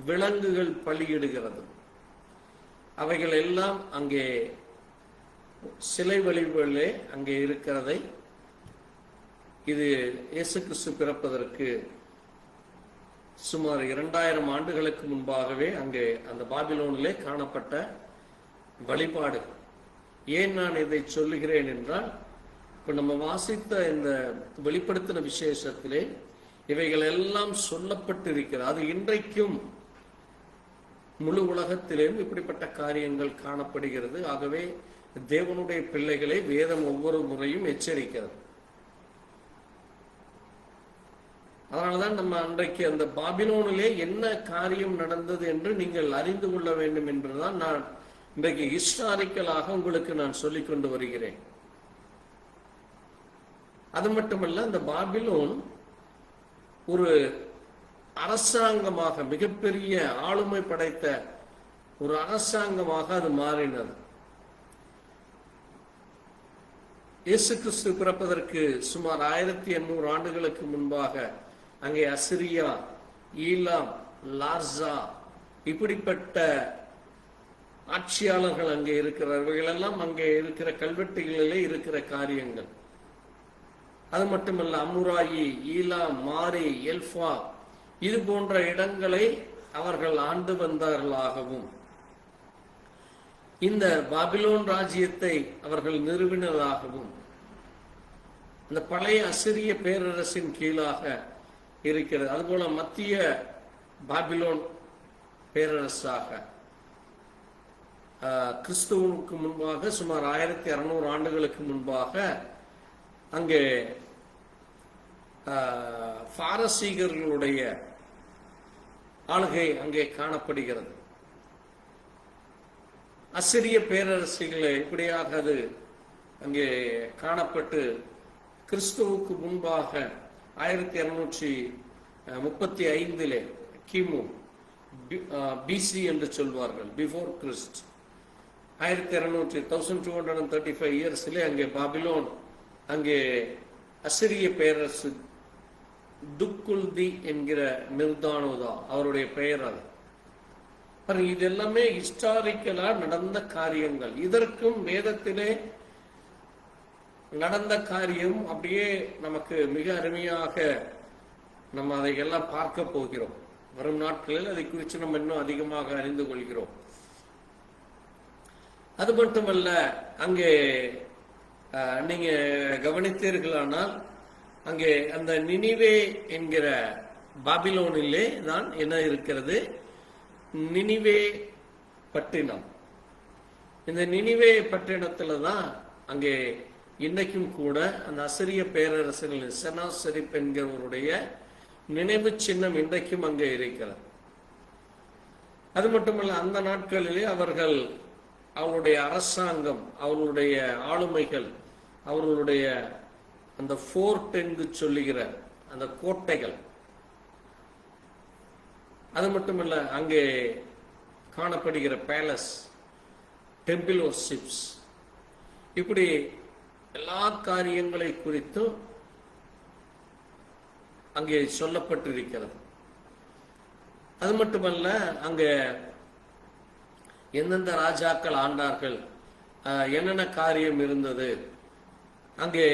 விலங்குகள் பலியிடுகிறது. அவைகள் எல்லாம் அங்கே சிலை வழிபாடுகளே அங்கே இருக்கிறதை, இது இயேசு கிறிஸ்து பிறப்பதற்கு சுமார் 2000 ஆண்டுகளுக்கு முன்பாகவே அங்கே அந்த பாபிலோனிலே காணப்பட்ட வழிபாடு. ஏன் நான் இதை சொல்லுகிறேன் என்றால், இப்ப நம்ம வாசித்த இந்த வெளிப்படுத்தின விசேஷத்திலே இவைகள் எல்லாம் சொல்லப்பட்டிருக்கிறது. அது இன்றைக்கும் முழு உலகத்திலேயும் இப்படிப்பட்ட காரியங்கள் காணப்படுகிறது. ஆகவே தேவனுடைய பிள்ளைகளை வேதம் ஒவ்வொரு முறையும் எச்சரிக்கிறது. அதனால்தான் நம்ம அன்றைக்கு அந்த பாபிலோனிலே என்ன காரியம் நடந்தது என்று நீங்கள் அறிந்து கொள்ள வேண்டும் என்றுதான் நான் இன்றைக்கு ஹிஸ்டாரிக்கலாக உங்களுக்கு நான் சொல்லிக் கொண்டு வருகிறேன். அது மட்டுமல்ல, அந்த பாபிலோன் ஒரு அரசாங்கமாக, மிகப்பெரிய ஆளுமை படைத்த ஒரு அரசாங்கமாக அது மாறினது. இயேசு கிறிஸ்து பிறப்பதற்கு சுமார் 1800 ஆண்டுகளுக்கு முன்பாக அங்கே அசிரியா, ஈலாம், லார்சா இப்படிப்பட்ட ஆட்சியாளர்கள் அங்கே இருக்கிறவர்கள் எல்லாம் அங்கே இருக்கிற கல்வெட்டுகளிலே இருக்கிற காரியங்கள். அது மட்டுமல்ல, அமுராயி, ஈலாம், மாரி, எல்ஃபா இது போன்ற இடங்களை அவர்கள் ஆண்டு வந்தார்களாகவும், இந்த பாபிலோன் ராஜ்யத்தை அவர்கள் நிறுவினதாகவும், இந்த பழைய அசிரிய பேரரசின் கீழாக இருக்கிறது. அதுபோல மத்திய பாபிலோன் பேரரசாக கிறிஸ்துவுக்கு முன்பாக சுமார் 1600 ஆண்டுகளுக்கு முன்பாக அங்கே பாரசீகர்களுடைய ஆளுகை அங்கே காணப்படுகிறது. அசிரிய பேரரசுகளை இப்படியாக அது அங்கே காணப்பட்டு கிறிஸ்துவுக்கு முன்பாக 1235 கிமு BC என்று சொல்வார்கள், பிஃபோர் கிறிஸ்ட். 1235 இயர்ஸ்லே அங்கே பாபிலோன், அங்கே அசிரிய பேரரசு துக்குல்தி என்கிற நிர்தானோதா அவருடைய பெயர். அது இது எல்லாமே ஹிஸ்டாரிக்கலா நடந்த காரியங்கள். இதற்கும் வேதத்திலே நடந்த காரியம் அப்படியே நமக்கு மிக அருமையாக நம்ம அதை எல்லாம் பார்க்க போகிறோம். வரும் நாட்களில் அதை குறித்து நம்ம இன்னும் அதிகமாக அறிந்து கொள்கிறோம். அது மட்டுமல்ல, அங்கே நீங்க கவனித்தீர்களானால் அங்கே அந்த நினிவே என்கிற பாபிலோனிலே தான் என்ன இருக்கிறது? நினிவே பட்டினம். இந்த நினிவே பட்டினத்துல தான் அங்கே இன்னைக்கும் கூட அந்த அசிரிய பேரரசர்களின் செனாசெரிப் என்கிறவருடைய நினைவு சின்னம் இன்றைக்கும் அங்கே இருக்கிறது. அது மட்டுமல்ல, அந்த நாட்களிலே அவர்கள் அவருடைய அரசாங்கம், அவர்களுடைய ஆளுமைகள், அவர்களுடைய அந்த ஃபோர்ட் என்று சொல்லுகிற அந்த கோட்டைகள், அது மட்டுமல்ல அங்கே காணப்படுகிற பேலஸ், டெம்பிள் ஆஃப் ஷிப்ஸ், இப்படி எல்லா காரியங்களை குறித்தும் அங்கே சொல்லப்பட்டிருக்கிறது. அது மட்டுமல்ல, அங்கே எந்தெந்த ராஜாக்கள் ஆண்டார்கள், என்னென்ன காரியம் இருந்தது, அங்கே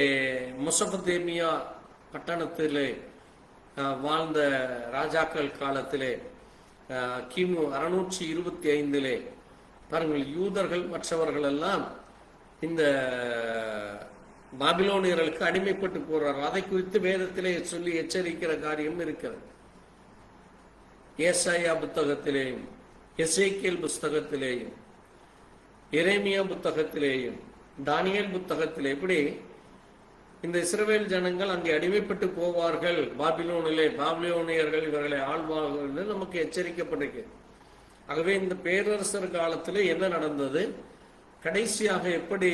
மெசொப்பொத்தேமியா பட்டணத்திலே வாழ்ந்த ராஜாக்கள் காலத்திலே கிமு 625 பாருங்கள், யூதர்கள் மற்றவர்கள் எல்லாம் இந்த பாபிலோனியர்களுக்கு அடிமைப்பட்டு போறார்கள். அதை குறித்து வேதத்திலே சொல்லி எச்சரிக்கிற காரியம் இருக்கிறது. ஏசாயா புத்தகத்திலேயும், எசேக்கியேல் புஸ்தகத்திலேயும், எரேமியா புத்தகத்திலேயும், தானியேல் புத்தகத்திலே இப்படி இந்த இஸ்ரவேல் ஜனங்கள் அங்கே அடிமைப்பட்டு போவார்கள், பாபிலோனிலே பாபிலோனியர்கள் இவர்களை ஆள்வார்கள் என்று நமக்கு எச்சரிக்கப்பட்டிருக்கு. ஆகவே இந்த பேரரசர் காலத்திலே என்ன நடந்தது, கடைசியாக எப்படி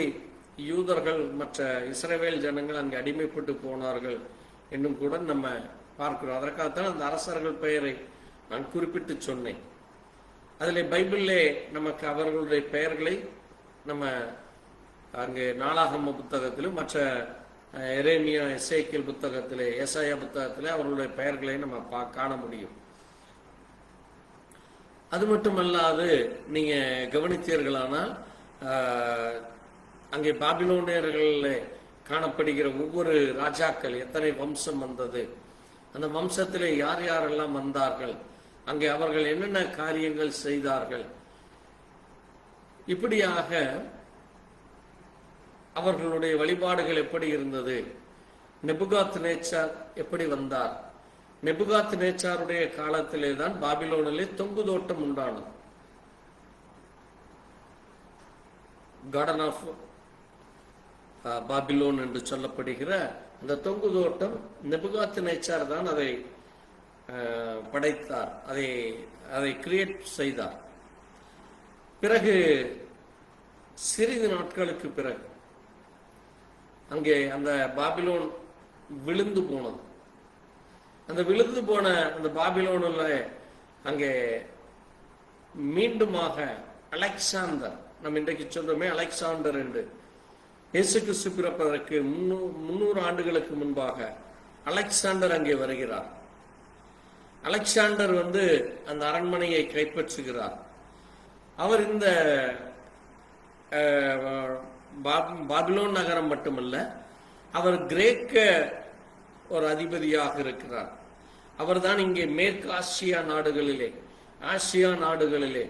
யூதர்கள் மற்ற இஸ்ரவேல் ஜனங்கள் அங்கே அடிமைப்பட்டு போனார்கள் என்னும் கூட நம்ம பார்க்கிறோம். அதற்காகத்தான் அந்த அரசர்கள் பெயரை நான் குறிப்பிட்டு சொன்னேன். அதில் பைபிளிலே நமக்கு அவர்களுடைய பெயர்களை நம்ம அங்கே நாளாகம புத்தகத்திலும் மற்ற எரேமியா எசேக்கியேல் புத்தகத்திலே ஏசாயா புத்தகத்திலே அவர்களுடைய பெயர்களை நம்ம காண முடியும். அது மட்டுமல்லாது நீங்க கவனித்தீர்களானால் அங்கே பாபிலோனியர்களில் காணப்படுகிற ஒவ்வொரு ராஜாக்கள் எத்தனை வம்சம் வந்தது, அந்த வம்சத்திலே யார் யாரெல்லாம் வந்தார்கள், அங்கே அவர்கள் என்னென்ன காரியங்கள் செய்தார்கள், இப்படியாக அவர்களுடைய வழிபாடுகள் எப்படி இருந்தது, நெபுகாத் நேச்சார் எப்படி வந்தார். நெபுகாத் நேச்சாருடைய காலத்திலே தான் பாபிலோனிலே தொங்கு தோட்டம் உண்டானது. கார்டன் ஆஃப் பாபிலோன் என்று சொல்லப்படுகிற அந்த தொங்கு தோட்டம் நெபுகாத் நேச்சார் தான் அதை படைத்தார், அதை கிரியேட் செய்தார். பிறகு சிறிது நாட்களுக்கு பிறகு அங்கே அந்த பாபிலோன் விழுந்து போனது. அந்த விழுந்து போன அந்த பாபிலோனில் அங்கே மீண்டுமாக அலெக்சாண்டர், நம்ம இன்றைக்கு சொல்றோமே அலெக்சாண்டர் என்று, இயேசு கிறிஸ்து பிறப்பதற்கு 300 ஆண்டுகளுக்கு முன்பாக அலெக்சாண்டர் அங்கே வருகிறார். அலெக்சாண்டர் அந்த அரண்மனையை கைப்பற்றுகிறார். அவர் இந்த பாபிலோன் நகரம் மட்டுமல்ல, அவர் கிரேக்க ஒரு அதிபதியாக இருக்கிறார். அவர்தான் இங்கே மேற்கு ஆசியா நாடுகளிலே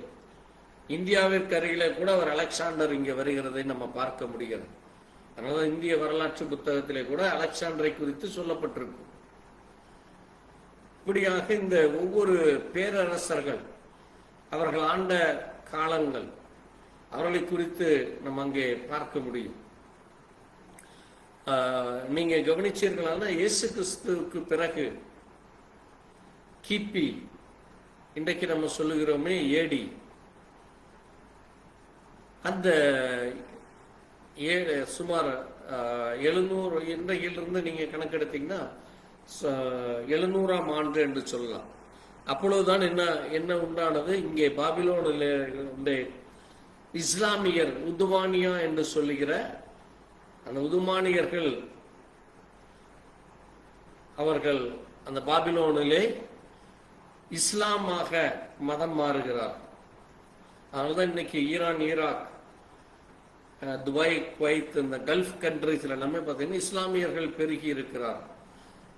இந்தியாவிற்கு அருகிலே கூட அவர் அலெக்சாண்டர் இங்கே வருகிறதை நம்ம பார்க்க முடிகிறது. அதனால இந்திய வரலாற்று புத்தகத்திலே கூட அலெக்சாண்டரை குறித்து சொல்லப்பட்டிருக்கும். இப்படியாக இந்த ஒவ்வொரு பேரரசர்கள் அவர்கள் ஆண்ட காலங்கள் அவர்களை குறித்து நம்ம அங்கே பார்க்க முடியும். நீங்க கவனிச்சீர்களான இயேசு கிறிஸ்துவுக்கு பிறகு கிபி, இன்றைக்கு நம்ம சொல்லுகிறோமே ஏடி, அந்த சுமார் 700 இன்றையிலிருந்து நீங்க கணக்கெடுத்தீங்கன்னா 700ஆம் ஆண்டு என்று சொல்லலாம். அப்பொழுதுதான் என்ன உண்டானது, இங்கே பாபிலோனில் இஸ்லாமியர் உதுமானியா என்று சொல்லுகிற அந்த உதுமானியர்கள் அவர்கள் அந்த பாபிலோனிலே இஸ்லாமாக மதம் மாறுகிறார். அதனால்தான் இன்னைக்கு ஈரான், ஈராக், துபாய், குவைத், இந்த கல்ஃப் கண்ட்ரிஸ்ல எல்லாமே பார்த்தீங்கன்னா இஸ்லாமியர்கள் பெருகி இருக்கிறார்.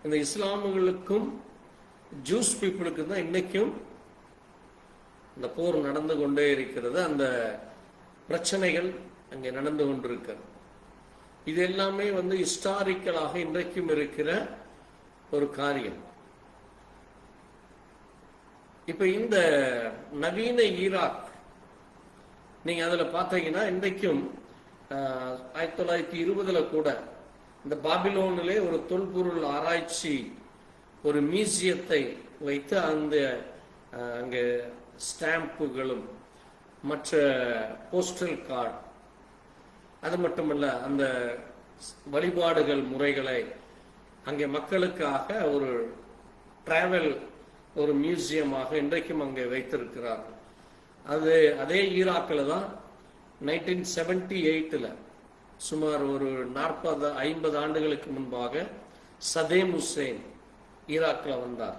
இந்த இஸ்லாமுகளுக்கும் ஜூஸ் பீப்புளுக்கும் தான் இன்னைக்கும் இந்த போர் நடந்து கொண்டே இருக்கிறது. அந்த பிரச்சனைகள் அங்கே நடந்து கொண்டிருக்கிறது. இது எல்லாமே ஹிஸ்டாரிக்கலாக இன்றைக்கும் இருக்கிற ஒரு காரியம். இப்ப இந்த நவீன ஈராக் நீங்க அதுல பார்த்தீங்கன்னா இன்றைக்கும் 1920 கூட இந்த பாபிலோனிலே ஒரு தொல்பொருள் ஆராய்ச்சி ஒரு மியூசியத்தை வைத்து அங்கே ஸ்டாம்புகளும் மற்ற போஸ்டல் கார்டு, அது மட்டுமல்ல அந்த வழிபாடுகள் முறைகளை அங்கே மக்களுக்காக ஒரு டிராவல் ஒரு மியூசியமாக இன்றைக்கும் அங்கே வைத்திருக்கிறார்கள். அதே ஈராக்கில் தான் 1978 சுமார் ஒரு 40-50 ஆண்டுகளுக்கு முன்பாக சதேம் ஹுசேன் ஈராக்கில் வந்தார்.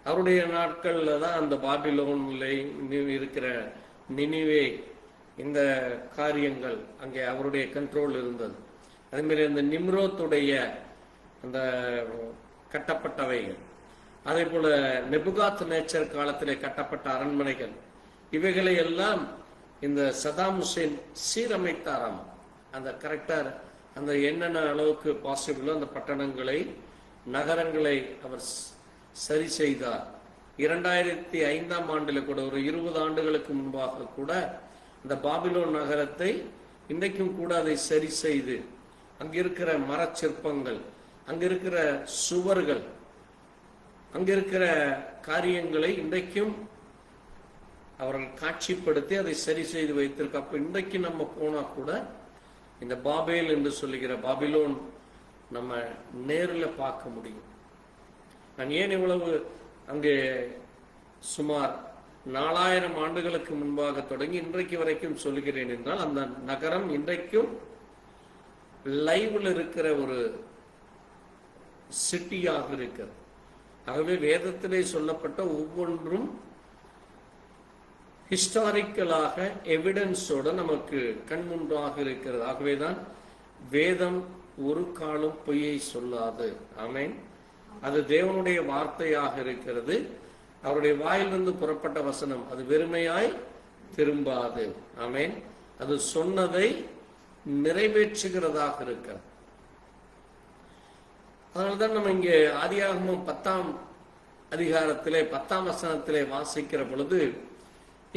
அவருடைய நாட்கள்ல தான் அந்த பாபிலோன்ல இருக்கிற நினிவே இந்த காரியங்கள் அங்கே அவருடைய கண்ட்ரோல் இருந்தது. அதே மாதிரி அந்த நிம்ரோத்துடைய அந்த கட்டப்பட்டவைகள், அதே போல நெபுகாத் நேச்சர் காலத்திலே கட்டப்பட்ட அரண்மனைகள், இவைகளை எல்லாம் இந்த சதாம் ஹுசேன் சீரமைத்தாராம். அந்த கரெக்டா அந்த என்னென்ன அளவுக்கு பாசிபிளோ அந்த பட்டணங்களை, நகரங்களை அவர் சரி செய்தார். 2005ஆம் ஆண்டில் கூட, ஒரு 20 ஆண்டுகளுக்கு முன்பாக கூட, இந்த பாபிலோன் நகரத்தை இன்றைக்கும் கூட அதை சரி செய்து அங்கிருக்கிற மரச்சிற்பங்கள், அங்கிருக்கிற சுவர்கள், அங்கிருக்கிற காரியங்களை இன்றைக்கும் அவர்கள் காட்சிப்படுத்தி அதை சரி செய்து வைத்திருக்க. அப்ப இன்றைக்கு நம்ம போனா கூட இந்த பாபேல் என்று சொல்லுகிற பாபிலோன் நம்ம நேரில் பார்க்க முடியும். நான் ஏன் இவ்வளவு அங்கே சுமார் 4000 ஆண்டுகளுக்கு முன்பாக தொடங்கி இன்றைக்கு வரைக்கும் சொல்லுகிறேன் என்றால், அந்த நகரம் இன்றைக்கும் லைவ்ல இருக்கிற ஒரு சிட்டியாக இருக்கிறது. ஆகவே வேதத்திலே சொல்லப்பட்ட ஒவ்வொன்றும் ஹிஸ்டாரிக்கலாக எவிடன்ஸோட நமக்கு கண்முன்பாக இருக்கிறது. ஆகவேதான் வேதம் ஒரு காலம் பொய்யை சொல்லாது. ஆமென். அது தேவனுடைய வார்த்தையாக இருக்கிறது. அவருடைய வாயிலிருந்து புறப்பட்ட வசனம் அது வெறுமையாய் திரும்பாது. ஆமென். அது சொன்னதை நிறைவேற்றுகிறதாக இருக்கிறது. அதனால்தான் நம்ம இங்கே ஆதியாகமம் 10ஆம் அதிகாரத்திலே 10ஆம் வசனத்திலே வாசிக்கிற பொழுது,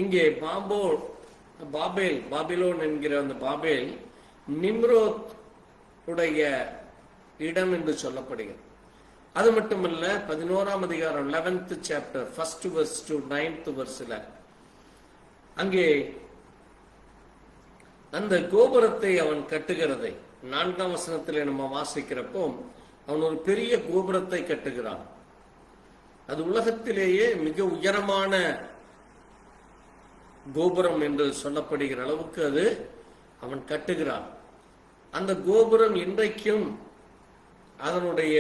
இங்கே பாபிலோன் என்கிற அந்த பாபேல் நிம்ரோத் உடைய இடம் என்று சொல்லப்படுகிறது. அது மட்டுமல்ல, 11ஆம் அதிகாரம் 11th chapter 1st verse to 9th verse அங்கே அந்த கோபுரத்தை அவன் கட்டுகிறதை 4ஆம் வசனத்திலே நம்ம வாசிக்கிறப்போ, அவன் ஒரு பெரிய கோபுரத்தை கட்டுகிறான். அது உலகத்திலேயே மிக உயரமான கோபுரம் என்று சொல்லப்படுகிற அளவுக்கு அது அவன் கட்டுகிறான். அந்த கோபுரம் இன்றைக்கும் அதனுடைய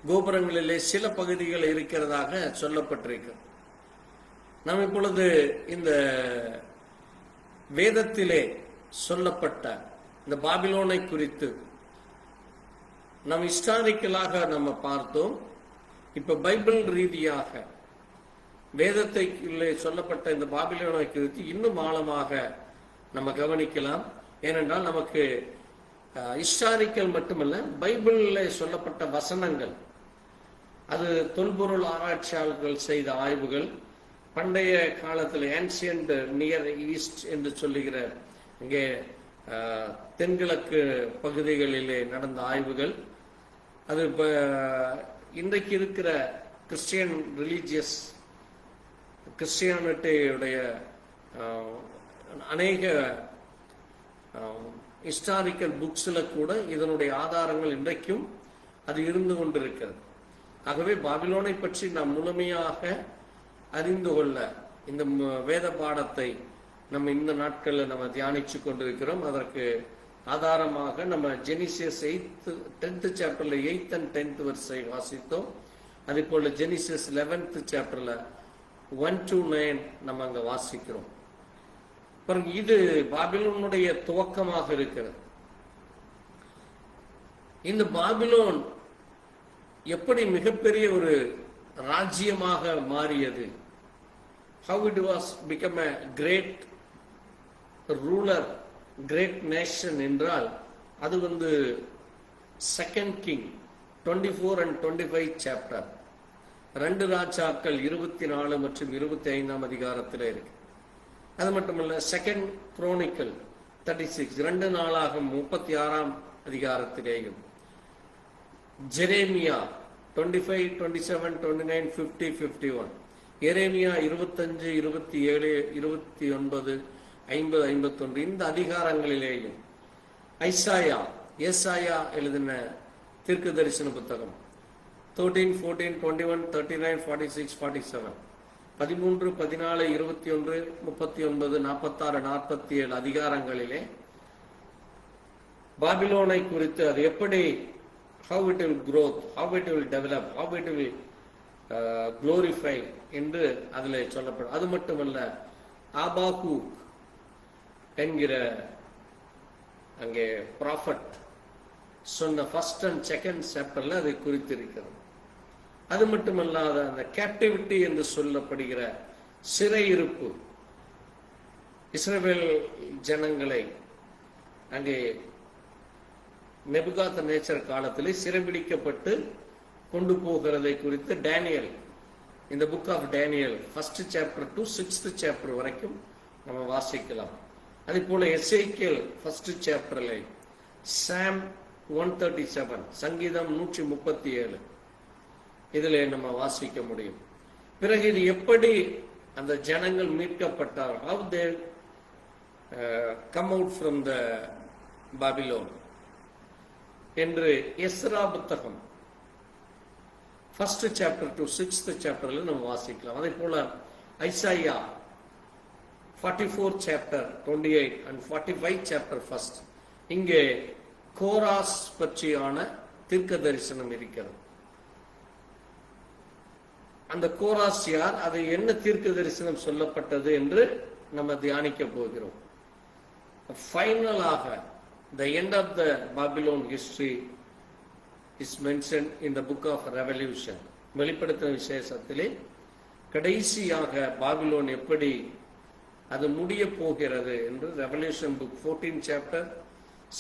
கோபுரங்களிலே சில பகுதிகள் இருக்கிறதாக சொல்லப்பட்டிருக்கு. நாம் இப்பொழுது இந்த வேதத்திலே சொல்லப்பட்ட இந்த பாபிலோனை குறித்து நாம் ஹிஸ்டாரிக்கலாக நம்ம பார்த்தோம். இப்ப பைபிள் ரீதியாக வேதத்திலே சொல்லப்பட்ட இந்த பாபிலோனை குறித்து இன்னும் ஆழமாக நம்ம கவனிக்கலாம். ஏனென்றால் நமக்கு ஹிஸ்டாரிக்கல் மட்டுமல்ல, பைபிளில் சொல்லப்பட்ட வசனங்கள், அது தொல்பொருள் ஆராய்ச்சியாளர்கள் செய்த ஆய்வுகள், பண்டைய காலத்தில் ஏன்சியன்ட் நியர் ஈஸ்ட் என்று சொல்லுகிற இங்கே தென்கிழக்கு பகுதிகளிலே நடந்த ஆய்வுகள், அது இன்றைக்கு இருக்கிற கிறிஸ்டியானிட்டியுடைய அநேக ஹிஸ்டாரிக்கல் புக்ஸ்ல கூட இதனுடைய ஆதாரங்கள் இன்றைக்கும் அது இருந்து கொண்டிருக்கிறது. ஆகவே பாபிலோனை பற்றி நாம் முழுமையாக அறிந்து கொள்ள இந்த வேத பாடத்தை நம்ம இந்த நாட்களில் நம்ம தியானிச்சு கொண்டிருக்கிறோம். அதற்கு ஆதாரமாக நம்ம ஜெனிசியஸ் 10th chapterல 8th and 10th verse வாசித்தோம். அதே போல ஜெனிசியஸ் 11th chapterல 1 to 9 நம்ம அங்க வாசிக்கிறோம். இது பாபிலோனுடைய துவக்கமாக இருக்கிறது. இந்த பாபிலோன் எப்படி மிகப்பெரிய ஒரு ராஜ்யமாக மாறியது, how it was become a great ruler, great nation என்றால், அது 2 King 24 and 25 chapter 2 ராஜாக்கள் 24 மற்றும் 25ஆம் அதிகாரத்தில் இருக்கு. அது மட்டுமல்ல, 2 Chronicle 36 2 நாளாகும் 36ஆம் அதிகாரத்திலேயும், ஜெரேமியா 25, 27, 29, 50, 51, எரேமியா 25, 27, 29, 50, 51 இந்த அதிகாரங்களிலேயும், ஏசாயா எழுதின தீர்க்க தரிசன புத்தகம் 13, 14, 21, 39, 46, 47, 13, 14, 21, 39, 46, 47 அதிகாரங்களிலே பாபிலோனை குறித்து அது எப்படி, how it will grow, how it will develop, how it will glorify என்று அதில் சொல்லப்படும். அது மட்டுமல்ல, ஆபாகூக் என்கிற அங்கே ப்ராஃபட் சொன்ன 1st and 2nd chapterல அதை குறித்திருக்கிறது. அது மட்டுமல்லாத அந்த கேப்டிவிட்டி என்று சொல்லப்படுகிற சிறையிருப்பு, இஸ்ரவேல் ஜனங்களை அங்கே நெபுகாத் நேச்சர் காலத்திலே சிறைபிடிக்கப்பட்டு கொண்டு போகிறதை குறித்து டேனியல், இந்த book of Daniel 1st chapter to 6th chapter வரைக்கும் நம்ம வாசிக்கலாம். அதே போல எசேக்கியேல் 1st சாப்டர்ல, சாம் 137, சங்கீதம் 137 இதிலே நம்ம வாசிக்க முடியும். பிறகு இது எப்படி அந்த ஜனங்கள் மீட்கப்பட்டார், how they come out from the Babylon என்று எஸ்ரா புத்தகம் 1st சாப்டர் to 6th சாப்டர்ல நம்ம வாசிக்கலாம். அதே போல Isaiah 44 chapter 28 and 45 chapter 1st, இங்கே கோராஸ் பற்றியான தீர்க்க தரிசனம் இருக்கிறது. அந்த கோராஸ் யார், அது என்ன தீர்க்க தரிசனம் சொல்லப்பட்டது என்று நம்ம தியானிக்க போகிறோம். ஃபைனலாக the end of the Babylon history is mentioned in the book of Revelation. வெளிப்படுத்தின விசேஷத்திலே கடைசியாக பாபிலோன் எப்படி அது முடிய போகிறது என்று ரெவல்யூஷன் புக் 14 சாப்டர்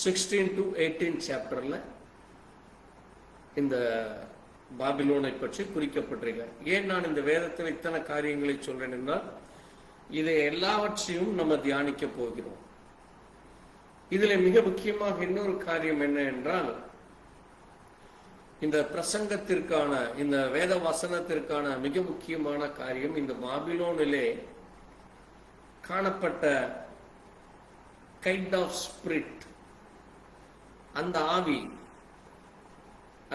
16 to 18 சாப்டர்ல இந்த பாபிலோனை பற்றி குறிக்கப்பட்டிருக்க. ஏன் நான் இந்த வேதத்தில் இத்தனை காரியங்களை சொல்றேன் என்றால், இதை எல்லாவற்றையும் நம்ம தியானிக்க போகிறோம். இதுல மிக முக்கியமாக இன்னொரு காரியம் என்ன என்றால், இந்த பிரசங்கத்திற்கான, இந்த வேத வசனத்திற்கான மிக முக்கியமான காரியம், இந்த பாபிலோனிலே காணப்பட்ட கைண்ட் ஆஃப் ஸ்பிரிட், அந்த ஆவி,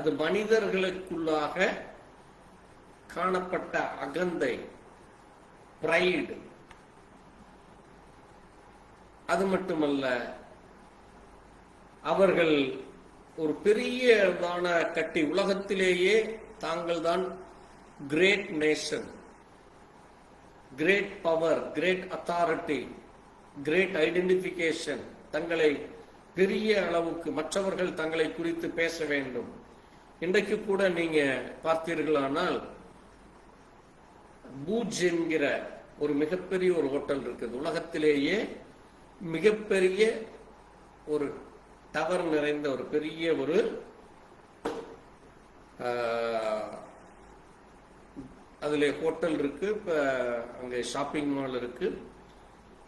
அது மனிதர்களுக்குள்ளாக காணப்பட்ட அகந்தை, பிரைடு. அது மட்டுமல்ல, அவர்கள் ஒரு பெரியதான கட்டி, உலகத்திலேயே தாங்கள் தான் great nation, great power, great authority, great identification, தங்களை பெரிய அளவுக்கு மற்றவர்கள் தங்களை குறித்து பேச வேண்டும். இன்றைக்கு கூட நீங்க பார்த்தீர்களானால், பூஜ் என்கிற ஒரு மிகப்பெரிய ஒரு ஹோட்டல் இருக்குது. உலகத்திலேயே மிகப்பெரிய ஒரு டவர் நிறைந்த ஒரு பெரிய ஒரு அதுல ஹோட்டல் இருக்கு, அங்கே ஷாப்பிங் மால் இருக்கு.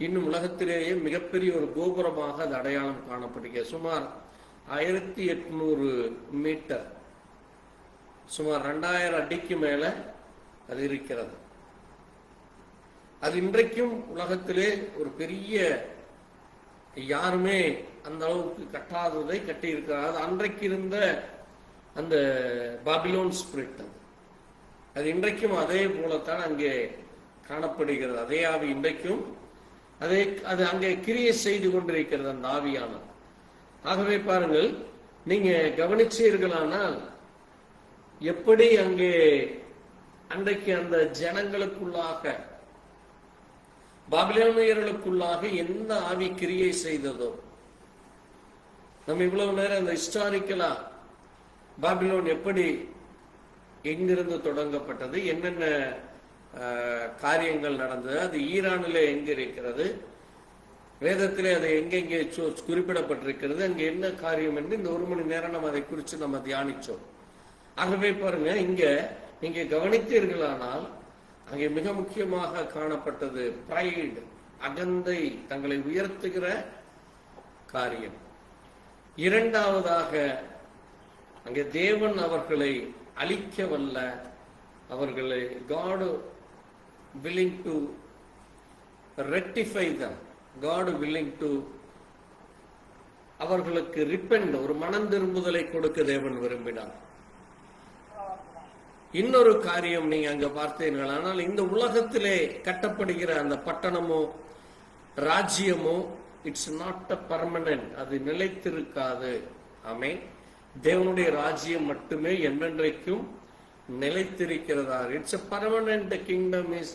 இன்னும் உலகத்திலேயே மிகப்பெரிய ஒரு கோபுரமாக அது அடையாளம் காணப்படுகிறது. சுமார் 1800 மீட்டர், சுமார் 2000 அடிக்கு மேல அது இருக்கிறது. அது இன்றைக்கும் உலகத்திலே ஒரு பெரிய, யாருமே அந்த அளவுக்கு கட்டாததை கட்டி இருக்கிறார். அன்றைக்கு இருந்த அந்த பாபிலோன் ஸ்பிரிட், அது இன்றைக்கும் அதே போலத்தான் அங்கே காணப்படுகிறது. அதே ஆவி இன்றைக்கும் அது அங்கே கிரியை செய்து கொண்டிருக்கிறது, அந்த ஆவியானது. ஆகவே பாருங்கள், நீங்க கவனிச்சீர்களானால் எப்படி அங்கே அன்றைக்கு அந்த ஜனங்களுக்குள்ளாக, பாபிலோனியர்களுக்குள்ளாக எந்த ஆவி கிரியை செய்ததோ. நம்ம இவ்வளவு நேரம் அந்த ஹிஸ்டாரிக்கலா பாபிலோன் எப்படி, எங்கிருந்து தொடங்கப்பட்டது, என்னென்ன காரியங்கள் நடந்தது, அது ஈரானிலே எங்க இருக்கிறது, வேதத்திலே அது எங்கெங்கே குறிப்பிடப்பட்டிருக்கிறது, அங்க என்ன காரியம் என்று இந்த 1 மணி நேரம் நம்ம அதை குறித்து நம்ம தியானிச்சோம். ஆகவே பாருங்க, இங்க கவனித்தீர்களானால் அங்கே மிக முக்கியமாக காணப்பட்டது பிரைடு, அகந்தை, தங்களை உயர்த்துகிற காரியம். இரண்டாவதாக, அங்கே தேவன் அவர்களை அழிக்க வல்ல, அவர்களை God willing to rectify them, God willing to அவர்களுக்கு ரிப்பெண்ட், ஒரு மனம் திரும்புதலை கொடுக்க தேவன் விரும்பினார். இன்னொரு காரியம் நீங்க அங்க பார்த்தீர்கள், ஆனால் இந்த உலகத்திலே கட்டப்படுகிற அந்த பட்டணமோ ராஜ்யமோ, இட்ஸ் நாட் அ பர்மனன்ட், அது நிலைத்திருக்காது. ஆமென். தேவனுடைய ராஜ்யம் மட்டுமே என்றென்றைக்கும் நிலைத்திருக்கிறதா. It's a permanent kingdom is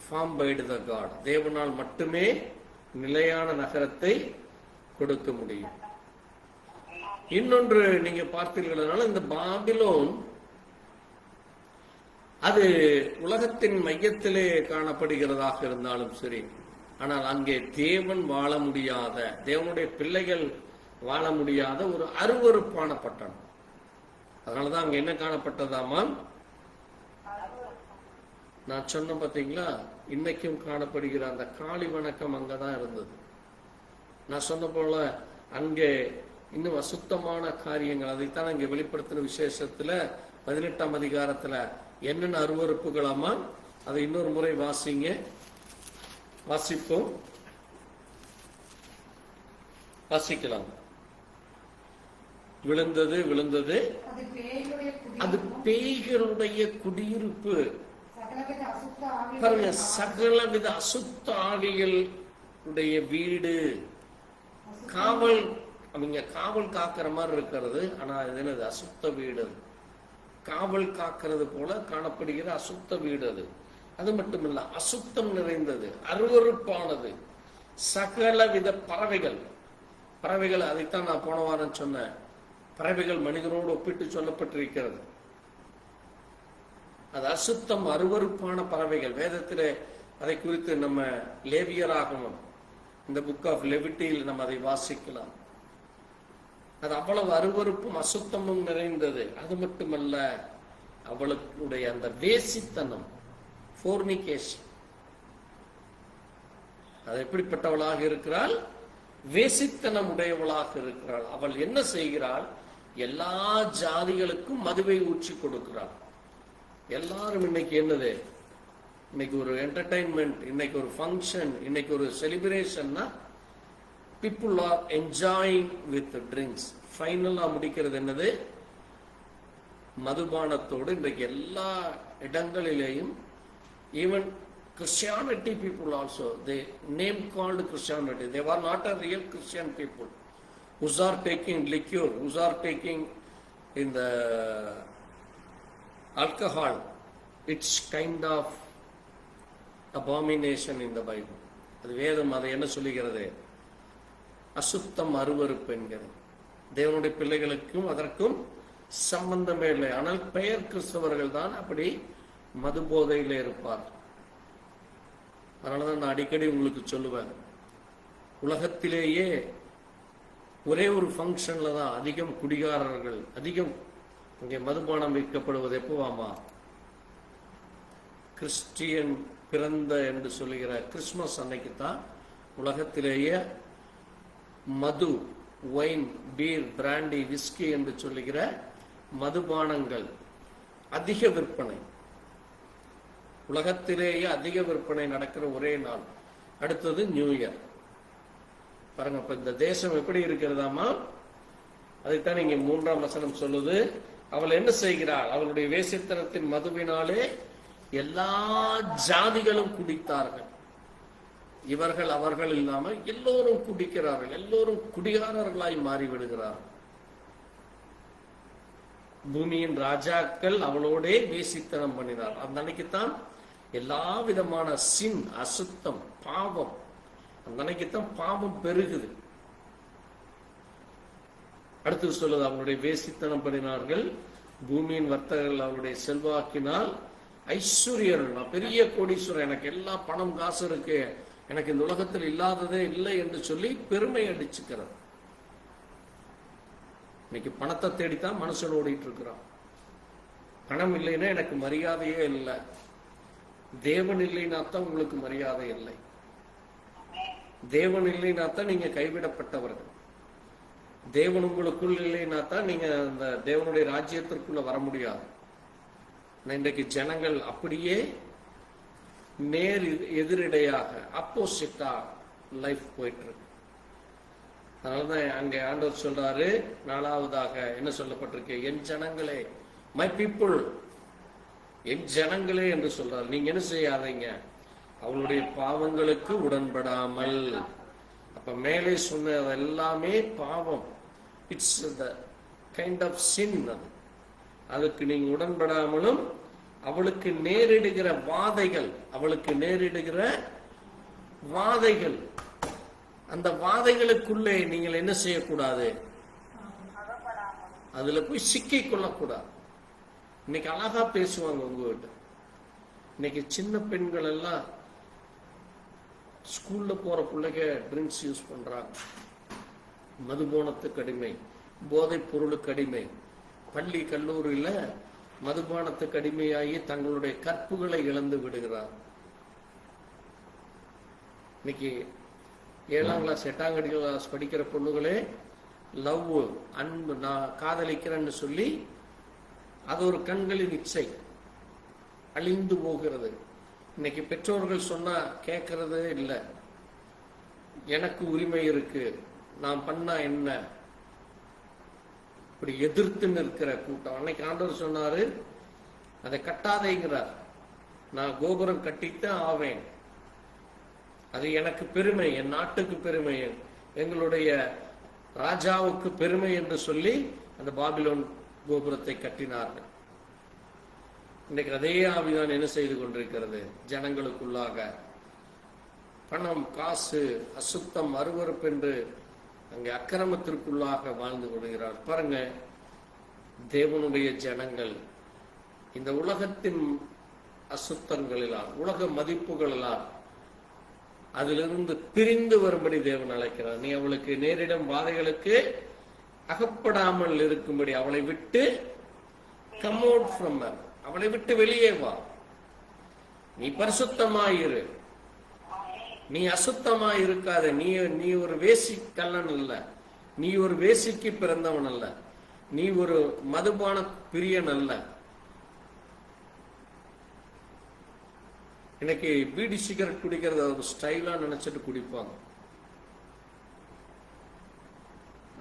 formed by the God. தேவனால் மட்டுமே நிலையான நகரத்தை கொடுக்க முடியும். இன்னொன்று நீங்க பார்த்தீர்களானால், இந்த பாபிலோன் அது உலகத்தின் மையத்திலே காணப்படுகிறதாக இருந்தாலும் சரி, ஆனால் அங்கே தேவன் வாழ முடியாத, தேவனுடைய பிள்ளைகள் வாழ முடியாத ஒரு அருவருப்பான பட்டணம். அதனாலதான் அங்க என்ன காணப்பட்டதாமா? நான் சொன்ன பாத்தீங்களா, இன்னைக்கும் காணப்படுகிற அந்த காளி வணக்கம் அங்கதான் இருந்தது. நான் சொன்ன போல அங்கே இன்னும் அசுத்தமான காரியங்கள், அதைத்தான் இங்க வெளிப்படுத்தின விசேஷத்துல 18ஆம் அதிகாரத்துல என்னென்ன அருவருப்புகளாமா, அதை இன்னொரு முறை வாசிங்க, வாசிப்போம், வாசிக்கலாம். விழுந்தது விழுந்தது, அது பேய்களுடைய குடியிருப்பு. பாருங்க, சகலவித அசுத்த ஆவிகளுடைய வீடு. காவல், அவங்க காவல் காக்கிற மாதிரி இருக்கிறது, ஆனா இது என்னது? அசுத்த வீடு. காவல் காக்கிறது போல காணப்படுகிற அசுத்த வீடு அது. அது மட்டுமல்ல, அசுத்தம் நிறைந்தது, அருவருப்பானது. சகலவித பறவைகள், பறவைகள், அதைத்தான் நான் போன வாரம் சொன்னேன். பறவைகள் மனிதனோடு ஒப்பிட்டு சொல்லப்பட்டிருக்கிறது. அது அசுத்தம், அருவருப்பான பறவைகள். வேதத்திலே அதை குறித்து நம்ம லேவியராகமம், இந்த புக் ஆஃப் லெவிட்டியில் நம்ம அதை வாசிக்கலாம். அது அவ்வளவு அருவருப்பும் அசுத்தமும் நிறைந்தது. அது மட்டுமல்ல, அவளுடைய அந்த வேசித்தனம், ஃபோர்னிகேஷன், அது எப்படிப்பட்டவளாக இருக்கிறாள்? வேசித்தனம் உடையவளாக இருக்கிறாள். அவள் என்ன செய்கிறாள்? எல்லா ஜாதிகளுக்கும் மதுவை ஊற்றி கொடுக்கிறாள். எல்லாரும் இன்னைக்கு என்னது? இன்னைக்கு ஒரு என்டர்டைன்மெண்ட், இன்னைக்கு ஒரு ஃபங்க்ஷன், இன்னைக்கு ஒரு செலிப்ரேஷன்னா people are enjoying with drinks. ஃபைனலா முடிக்கிறது என்னது? மதுபானத்தோடு. இன்றைக்கு எல்லா இடங்களிலேயும், even Christianity people also, they name called Christianity, they were not a real Christian people, who are taking liquor, who are taking in the alcohol. It's kind of abomination in the Bible. அது வேதம் அதை என்ன சொல்லுகிறது? அசுத்தம், அருவருப்பு என்கிறது. தேவனுடைய பிள்ளைகளுக்கும் அதற்கும் சம்பந்தமே இல்லை. ஆனால் பெயர் கிறிஸ்தவர்கள் தான் அப்படி மது போதையில் இருப்பார். அதனாலதான் நான் அடிக்கடி உங்களுக்கு சொல்லுவேன், உலகத்திலேயே ஒரே ஒரு ஃபங்க்ஷன்ல தான் அதிகம் குடிகாரர்கள், அதிகம் இங்கே மதுபானம் விற்கப்படுவது எப்போவாமா? கிறிஸ்டியன் பிறந்த என்று சொல்லுகிற கிறிஸ்துமஸ் அன்னைக்கு தான் உலகத்திலேயே மது, ஒயின், பீர், பிராண்டி, விஸ்கி என்று சொல்லுகிற மதுபானங்கள் அதிக விற்பனை. உலகத்திலேயே அதிக விற்பனை நடக்கிற ஒரே நாள். அடுத்தது நியூ இயர். பாருங்க, இப்ப இந்த தேசம் எப்படி இருக்கிறதாமா? அதைத்தான் இங்க 3ஆம் வசனம் சொல்லுது. அவள் என்ன செய்கிறாள்? அவளுடைய வேசித்தனத்தின் மதுவினாலே எல்லா ஜாதிகளும் குடித்தார்கள். இவர்கள் அவர்கள் இல்லாமல் எல்லோரும் குடிக்கிறார்கள், எல்லோரும் குடிகாரர்களாய் மாறிவிடுகிறார்கள். பூமியின் ராஜாக்கள் அவளோடே வேசித்தனம் பண்ணினார். அந்த அன்னைக்குத்தான் எல்லா விதமான சின், அசுத்தம், பாவம், அந்த அன்னைக்குத்தான் பாவம் பெருகுது. அடுத்து சொல்லுது, அவளுடைய வேசித்தனம் பண்ணினார்கள். பூமியின் வர்த்தகர்கள் அவளுடைய செல்வாக்கினால் ஐஸ்வர்யர்கள், நான் பெரிய கோடீஸ்வரர், எனக்கு எல்லா பணம் காசு இருக்கு, எனக்கு இந்த உலகத்தில் இல்லாததே இல்லை என்று சொல்லி பெருமை அடிச்சுக்கிறார். இன்னைக்கு பணத்தை தேடித்தான் மனுஷன் ஓடிட்டு இருக்கிறான். பணம் இல்லைன்னா எனக்கு மரியாதையே இல்லை, தேவன் இல்லைன்னா தான் உங்களுக்கு மரியாதை இல்லை, தேவன் இல்லைன்னா தான் நீங்க கைவிடப்பட்டவர்கள், தேவன் உங்களுக்குள் இல்லைன்னா தான் நீங்க அந்த தேவனுடைய ராஜ்யத்திற்குள்ள வர முடியாது. இன்றைக்கு ஜனங்கள் அப்படியே நேர் எதிரிடையாக ஆப்போசிட்டா லைஃப் போயிட்டு இருக்கு. அதனாலதான் அங்க ஆண்டவர் சொல்றாரு, 4வதாக என்ன சொல்லப்பட்டிருக்கு? என் ஜனங்களே, மை பீப்புள், என் ஜனங்களே என்று சொல்றாரு. நீங்க என்ன செய்யாதீங்க? அவளுடைய பாவங்களுக்கு உடன்படாமல். அப்ப மேலே சொன்ன எல்லாமே பாவம். It's the kind of sin. அதுக்கு நீங்க உடன்படாமலும், அவளுக்கு நேரிடுகிற வாதைகள், அவளுக்கு நேரிடுகிற வாதைகள், அந்த வாதைகளுக்குள்ளே நீங்கள் என்ன செய்யக்கூடாது? அதுல போய் சிக்கிக் கொள்ளக்கூடாது. இன்னைக்கு அழகா பேசுவாங்க உங்ககிட்ட, இன்னைக்கு சின்ன பெண்கள் எல்லாம் ஸ்கூல்ல போற பிள்ளைங்க ட்ரிங்க்ஸ் யூஸ் பண்றாங்க, மதுபானத்துக்கு அடிமை, போதைப் பொருளுக்கு அடிமை, பள்ளி கல்லூரியில மதுபானத்துக்கு அடிமையாகி தங்களுடைய கற்புகளை இழந்து விடுகிறார். இன்னைக்கு 7ஆம் கிளாஸ் 8ஆம் கிளாஸ் படிக்கிற பொண்ணுகளே லவ், அன்பு, நான் காதலிக்கிறேன்னு சொல்லி அது ஒரு கண்களின் இச்சை அழிந்து போகிறது. இன்னைக்கு பெற்றோர்கள் சொன்னா கேட்கறதே இல்லை. எனக்கு உரிமை இருக்கு, நான் பண்ணா என்ன, இப்படி எதிர்த்து நிற்கிற கூட்டம். அன்னைக்கு ஆண்டவர் சொன்னாரு, அதை கட்டாதேங்கிறார். நான் கோபுரம் கட்டித்தான் ஆவேன், அது எனக்கு பெருமை, என் நாட்டுக்கு பெருமை, எங்களுடைய ராஜாவுக்கு பெருமை என்று சொல்லி அந்த பாபிலோன் கோபுரத்தை கட்டினார்கள். இன்னைக்கு அதே ஆவிதான் என்ன செய்து கொண்டிருக்கிறது? ஜனங்களுக்குள்ளாக பணம், காசு, அசுத்தம், அருவருப்பு என்று அங்கே அக்கிரமத்திற்குள்ளாக வாழ்ந்து கொள்கிறார். பாருங்க, தேவனுடைய ஜனங்கள் இந்த உலகத்தின் அசுத்தங்களிலால், உலக மதிப்புகளால் அதிலிருந்து பிரிந்து வரும்படி தேவன் அழைக்கிறார். நீ அவளுக்கு நேரிடும் பாதைகளுக்கு அகப்படாமல் இருக்கும்படி அவளை விட்டு come out from her, அவளை விட்டு வெளியே வா. நீ பரிசுத்தமாயிரு, நீ அசுத்தமாய் இருக்காத. நீ ஒரு வேசி கள்ளன் அல்ல, நீ ஒரு வேசிக்கு பிறந்தவன் அல்ல, நீ ஒரு மதுபான பிரியன் அல்ல. இன்னைக்கு பீடி சிகரெட் குடிக்கிறத ஒரு ஸ்டைலா நினைச்சிட்டு குடிப்பாங்க.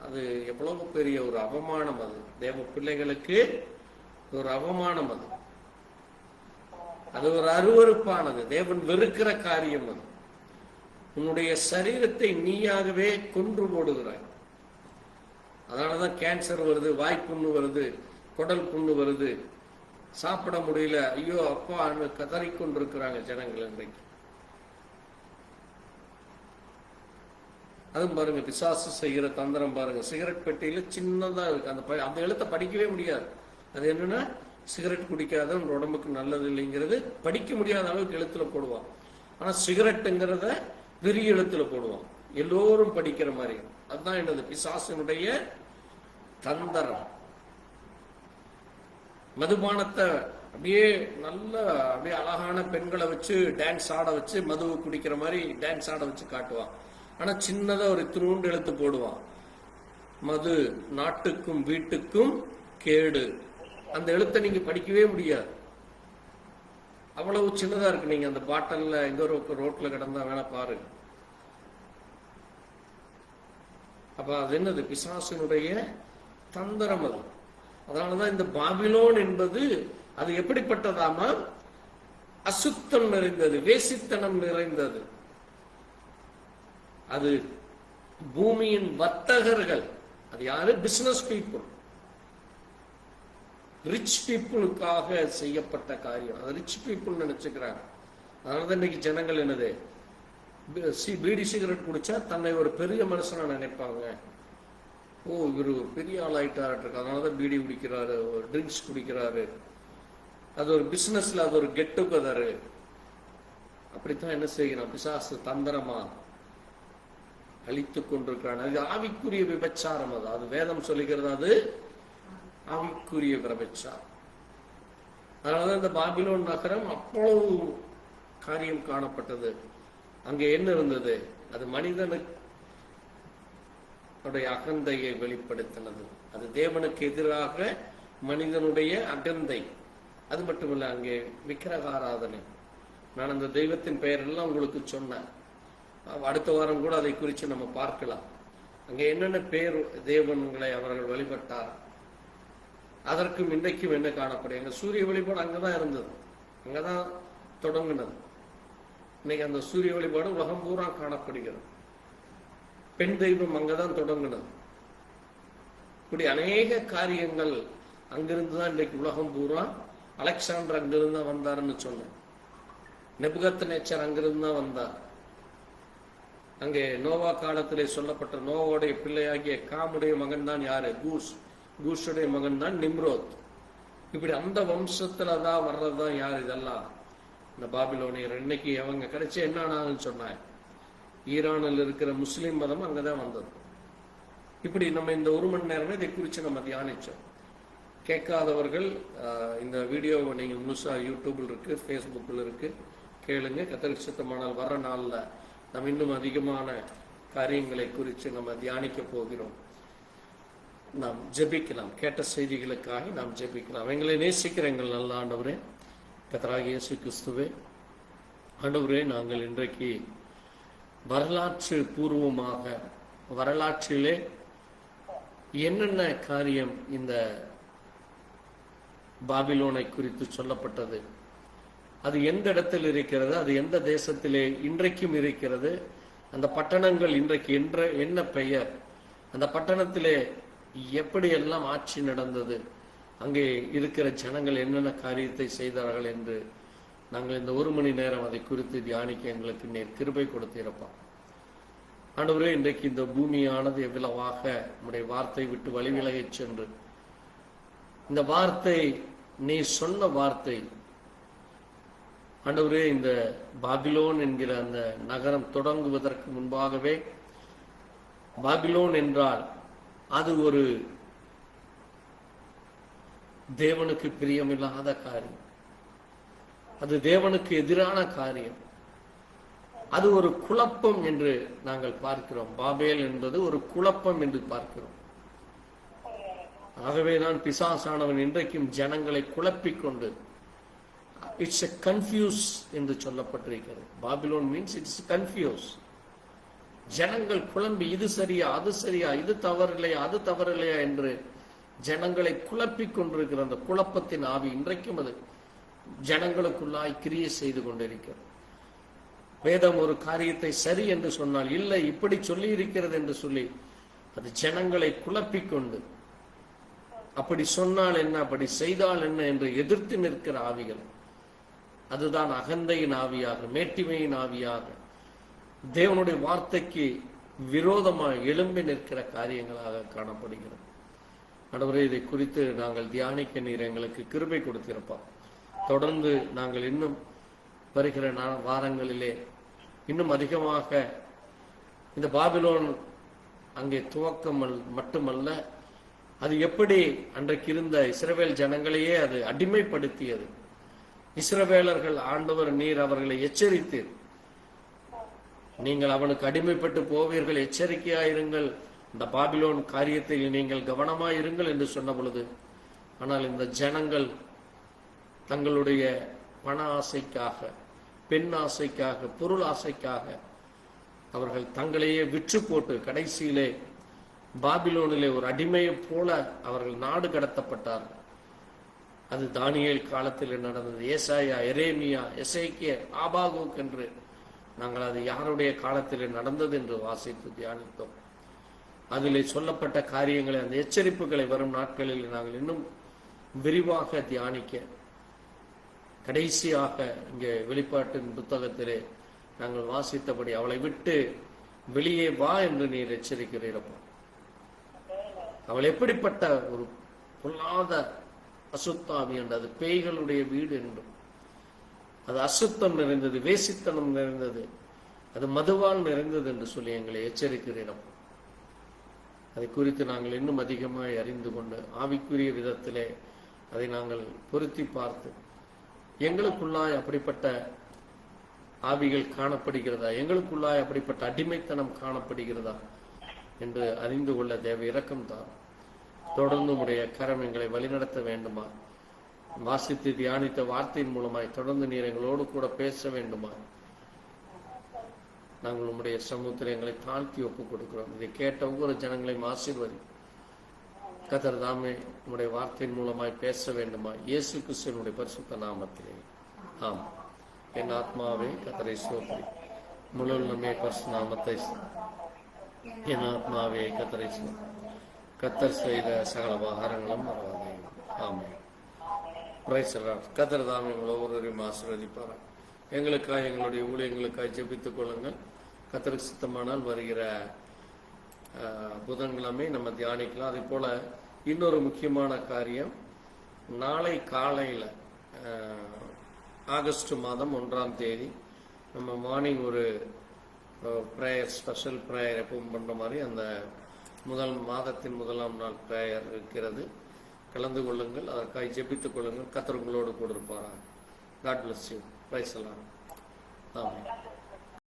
அது எவ்வளவு பெரிய ஒரு அவமானம். அது தேவ பிள்ளைகளுக்கு ஒரு அவமானம். அது ஒரு அருவருப்பானது, தேவன் வெறுக்கிற காரியம். அது உன்னுடைய சரீரத்தை நீயாகவே கொன்று போடுகிறாய். அதனாலதான் கேன்சர் வருது, வாய்ப்புண்ணு வருது, குடல் புண்ணு வருது, சாப்பிட முடியல, ஐயோ அப்பா கதறிக்கொண்டிருக்கிறாங்க ஜனங்கள் இன்றைக்கு. அதுவும் பாருங்க, பிசாசு செய்கிற தந்திரம் பாருங்க. சிகரெட் பெட்டியில சின்னதா இருக்கு, அந்த எழுத்தை படிக்கவே முடியாது. அது என்னன்னா, சிகரெட் குடிக்காத உங்க உடம்புக்கு நல்லது இல்லைங்கிறது படிக்க முடியாத அளவுக்கு எழுத்துல போடுவான். ஆனா சிகரெட்டுங்கிறத பெரிய எழுத்துல போடுவான், எல்லோரும் படிக்கிற மாதிரி. அதுதான் என்னது? பிசாசினுடைய தந்திரம். மதுபானத்தை அப்படியே நல்ல அப்படியே அழகான பெண்களை வச்சு டான்ஸ் ஆட வச்சு மதுவை குடிக்கிற மாதிரி டான்ஸ் ஆட வச்சு காட்டுவான். ஆனா சின்னதா ஒரு திருண்டு எழுத்து போடுவான், மது நாட்டுக்கும் வீட்டுக்கும் கேடு. அந்த எழுத்தை நீங்க படிக்கவே முடியாது, அவ்வளவு சின்னதா இருக்கு. நீங்க அந்த பாட்டல்ல எங்க ஒரு ரோட்ல கிடந்தா வேணா பாருங்க. அப்ப அது என்னது? பிசாசினுடைய தந்திரம் அது. அதனாலதான் இந்த பாபிலோன் என்பது அது எப்படிப்பட்டதாமா? அசுத்தம் நிறைந்தது, வேசித்தனம் நிறைந்தது. அது பூமியின் வர்த்தகர்கள். அது யாரு? பிசினஸ் பீப்புள், ரிச் பீப்புளுக்காக செய்யப்பட்ட காரியம். அது ரிச் பீப்புள் நினைச்சுக்கிறாங்க. அதனாலதான் இன்னைக்கு ஜனங்கள் என்னது? பீடி சிகரெட் குடிச்சா தன்னை ஒரு பெரிய மனுஷனா நினைப்பாங்க. ஓ, இவரு பெரிய ஆள் ஆயிட்டாரு, அதனாலதான் பீடி குடிக்கிறாரு, ட்ரிங்க்ஸ் குடிக்கிறாரு. அது ஒரு பிசினஸ்ல, அது ஒரு கெட் டுகெதரு. அப்படித்தான் என்ன செய்கிறான் பிசாசு தந்திரமா அழித்துக் கொண்டிருக்கிறான். அது ஆவிக்குரிய விபச்சாரம். அது வேதம் சொல்லுகிறது, அது ஆவிக்குரிய விபச்சாரம். அதனாலதான் இந்த பாபிலோன் நகரம் அவ்வளவு காரியம் காணப்பட்டது. அங்கே என்ன இருந்தது? அது மனிதனுடைய அகந்தையை வெளிப்படுத்தினது. அது தேவனுக்கு எதிராக மனிதனுடைய அகந்தை. அது மட்டுமல்ல, அங்கே விக்கிரக ஆராதனை. நான் அந்த தெய்வத்தின் பெயர் எல்லாம் உங்களுக்கு சொன்னேன். அடுத்த வாரம் கூட அதை குறித்து நம்ம பார்க்கலாம். அங்கே என்னென்ன பேர் தேவன்களை அவர்கள் வழிபட்டார், அதற்கும் இன்றைக்கும் என்ன காணப்படும். எங்க சூரிய வழிபாடு அங்கதான் இருந்தது, அங்கதான் தொடங்கினது. இன்னைக்கு அந்த சூரிய வழிபாடு உலகம் பூரா காணப்படுகிறது. பெண் தெய்வம் அங்கதான் தொடங்கினது. இப்படி அநேக காரியங்கள் அங்கிருந்துதான் இன்றைக்கு உலகம் பூரா. அலெக்சாண்டர் அங்கிருந்து தான் வந்தாருன்னு சொன்னேன். நெபுகத்நேச்சர் அங்கிருந்து தான் வந்தார். அங்கே நோவா காலத்திலே சொல்லப்பட்ட நோவாவுடைய பிள்ளையாகிய காமுடைய மகன் தான் யாரு? கூஸ். கூஷுடைய மகன் தான் நிம்ரோத். இப்படி அந்த வம்சத்துல தான் வர்றதுதான் யார்? இதெல்லாம் இந்த பாபிலோனியர். இன்னைக்கு அவங்க கிடைச்சி என்ன ஆனாங்கன்னு சொன்னாங்க, ஈரானில் இருக்கிற முஸ்லீம் மதம் அங்கதான் வந்தது. இப்படி நம்ம இந்த 1 மணி நேரமே இதை குறித்து நம்ம தியானிச்சோம். கேட்காதவர்கள் இந்த வீடியோவை நீங்கள் முழுசா யூடியூபில் இருக்கு, ஃபேஸ்புக்கில் இருக்கு, கேளுங்க. கர்த்தருக்கு சித்தமானால் வர நாளில் நம்ம இன்னும் அதிகமான காரியங்களை குறித்து நம்ம தியானிக்க போகிறோம். நாம் ஜெபிக்கலாம். கேட்ட செய்திகளுக்காக நாம் ஜெபிக்கலாம். எங்களை நேசிக்கிற எங்கள் நல்ல ஆண்டவரே, கர்த்தராகிய இயேசு கிறிஸ்துவே, ஆண்டவரே, நாங்கள் இன்றைக்கு வரலாற்று பூர்வமாக வரலாற்றிலே என்னென்ன காரியம் இந்த பாபிலோனை குறித்து சொல்லப்பட்டது, அது எந்த இடத்தில் இருக்கிறது, அது எந்த தேசத்திலே இன்றைக்கும் இருக்கிறது, அந்த பட்டணங்கள் இன்றைக்கு என்ன பெயர், அந்த பட்டணத்திலே எப்படியெல்லாம் ஆட்சி நடந்தது, அங்கே இருக்கிற ஜனங்கள் என்னென்ன காரியத்தை செய்தார்கள் என்று நாங்கள் இந்த 1 மணி நேரம் அதை குறித்து தியானிக்க எங்களுக்கு நேர் கிருபை கொடுத்திருப்போம். ஆண்டவரே, இன்றைக்கு இந்த பூமியானது எவ்வளவாக நம்முடைய வார்த்தை விட்டு வழிவிலகச் சென்று, இந்த வார்த்தை நீ சொன்ன வார்த்தை ஆண்டவரே, இந்த பாபிலோன் என்கிற அந்த நகரம் தொடங்குவதற்கு முன்பாகவே, பாபிலோன் என்றால் அது ஒரு தேவனுக்கு பிரியமில்லாத காரியம், அது தேவனுக்கு எதிரான காரியம், அது ஒரு குழப்பம் என்று நாங்கள் பார்க்கிறோம். பாபேல் என்பது ஒரு குழப்பம் என்று பார்க்கிறோம். ஆகவே நான் பிசாசானவன் இன்றைக்கும் ஜனங்களை குழப்பிக் கொண்டு, இட்ஸ் எ கன்ஃபியூஸ் என்று சொல்லப்பட்டிருக்கிறது. Babylon means it's confuse. ஜனங்கள் குழம்பி இது சரியா அது சரியா, இது தவறில்லையா அது தவறில்லையா என்று ஜனங்களை குழப்பிக் கொண்டிருக்கிற அந்த குழப்பத்தின் ஆவி இன்றைக்கும் அது ஜனங்களுக்குள்ளாய் கிரியை செய்து கொண்டிருக்கிறது. வேதம் ஒரு காரியத்தை சரி என்று சொன்னால், இல்லை இப்படி சொல்லி இருக்கிறது என்று சொல்லி அது ஜனங்களை குழப்பிக் கொண்டு, அப்படி சொன்னால் என்ன, அப்படி செய்தால் என்ன என்று எதிர்த்து நிற்கிற ஆவிகள், அதுதான் அகந்தையின் ஆவியாக, மேட்டிமையின் ஆவியாக, தேவனுடைய வார்த்தைக்கு விரோதமாக எழும்பி நிற்கிற காரியங்களாக காணப்படுகிறது. ஆண்டவரே, இதை குறித்து நாங்கள் தியானிக்க நீர் எங்களுக்கு கிருபை கொடுத்திருப்போம். தொடர்ந்து நாங்கள் இன்னும் வருகிற வாரங்களிலே இன்னும் அதிகமாக இந்த பாபிலோன் அங்கே துவக்கம் மட்டுமல்ல, அது எப்படி அன்றைக்கு இருந்த இஸ்ரவேல் ஜனங்களையே அது அடிமைப்படுத்தியது. இஸ்ரவேலர்கள், ஆண்டவர் நீர் அவர்களை எச்சரித்து, நீங்கள் அவனுக்கு அடிமைப்பட்டு போவீர்கள், எச்சரிக்கையாயிருங்கள், இந்த பாபிலோன் காரியத்தில் நீங்கள் கவனமாயிருங்கள் என்று சொன்ன பொழுது, ஆனால் இந்த ஜனங்கள் தங்களுடைய பண ஆசைக்காக, பெண் ஆசைக்காக, பொருள் ஆசைக்காக அவர்கள் தங்களையே விற்று போட்டு கடைசியிலே பாபிலோனிலே ஒரு அடிமையை போல அவர்கள் நாடு கடத்தப்பட்டார்கள். அது தானியேல் காலத்தில் நடந்தது. ஏசாயா, எரேமியா, எசேக்கியேல், ஆபாகூக் என்று நாங்கள் அது யாருடைய காலத்தில் நடந்தது என்று வாசித்து தியானித்தோம். அதிலே சொல்லப்பட்ட காரியங்களை, அந்த எச்சரிப்புகளை வரும் நாட்களில் நாங்கள் இன்னும் விரிவாக தியானிக்க, கடைசியாக இங்கே வெளிப்பாட்டின் புத்தகத்திலே நாங்கள் வாசித்தபடி அவளை விட்டு வெளியே வா என்று நீர் எச்சரிக்கிறீரப்பா. அவள் எப்படிப்பட்ட ஒரு பொல்லாத அசுத்தாவி என்று, அது பேய்களுடைய வீடு என்றும், அது அசுத்தம் நிறைந்தது, வேசித்தனம் நிறைந்தது, அது மதுவால் நிறைந்தது என்று சொல்லி எங்களை எச்சரிக்கிறோம். அதை குறித்து நாங்கள் இன்னும் அதிகமாக அறிந்து கொண்டு ஆவிக்குரிய விதத்திலே அதை நாங்கள் பொருத்தி பார்த்து, எங்களுக்குள்ளாய் அப்படிப்பட்ட ஆவிகள் காணப்படுகிறதா, எங்களுக்குள்ளாய் அப்படிப்பட்ட அடிமைத்தனம் காணப்படுகிறதா என்று அறிந்து கொள்ள தேவ இரக்கம் தான். தொடர்ந்து உடைய கரம் எங்களை வழிநடத்த வேண்டுமா, வாசித்து தியானித்த வார்த்தையின் மூலமாய் தொடர்ந்து நீர் எங்களோடு கூட பேச வேண்டுமா, நாங்கள் உம்முடைய சமூகத்தில் எங்களை தாழ்த்தி ஒப்புக் கொடுக்கிறோம். இதை கேட்ட ஒவ்வொரு ஜனங்களையும் ஆசீர்வதி. கர்த்தர் தாமே உம்முடைய வார்த்தையின் மூலமாய் பேச வேண்டுமா, இயேசு கிறிஸ்துவினுடைய பரிசுத்த நாமத்திலே ஆம். என் ஆத்மாவே கர்த்தரை ஸ்தோத்திரி, முழு நம்மே பரிசுத்த நாமத்தை, என் ஆத்மாவே கர்த்தரை ஸ்தோத்திரி, கர்த்தர் செய்த சகல உபகாரங்களும் மறவாதே. ஆமென். Praise the lord. கர்த்தர் தாமே உங்களை ஒவ்வொருவரையும் ஆசீர்வதிப்பார். எங்களுக்காக, எங்களுடைய ஊழியங்களுக்காக ஜெபித்துக் கொள்ளுங்கள். கர்த்தருக்கு சித்தமானால் வருகிற புதன்கிழமை நம்ம தியானிக்கலாம். அதே போல இன்னொரு முக்கியமான காரியம், நாளை காலையில் ஆகஸ்ட் மாதம் 1ஆம் தேதி நம்ம மார்னிங் ஒரு ப்ரேயர், ஸ்பெஷல் ப்ரேயர் எப்பவும் பண்ணுற மாதிரி அந்த மாதத்தின் 1ஆம் நாள் ப்ரேயர் இருக்கிறது. கலந்து கொள்ளுங்கள், அதற்காக ஜெபித்துக் கொள்ளுங்கள். கர்த்தர் உங்களோடு கூட இருப்பாராக. God bless you. பிரைஸ் எல்லாம். ஆமாம்.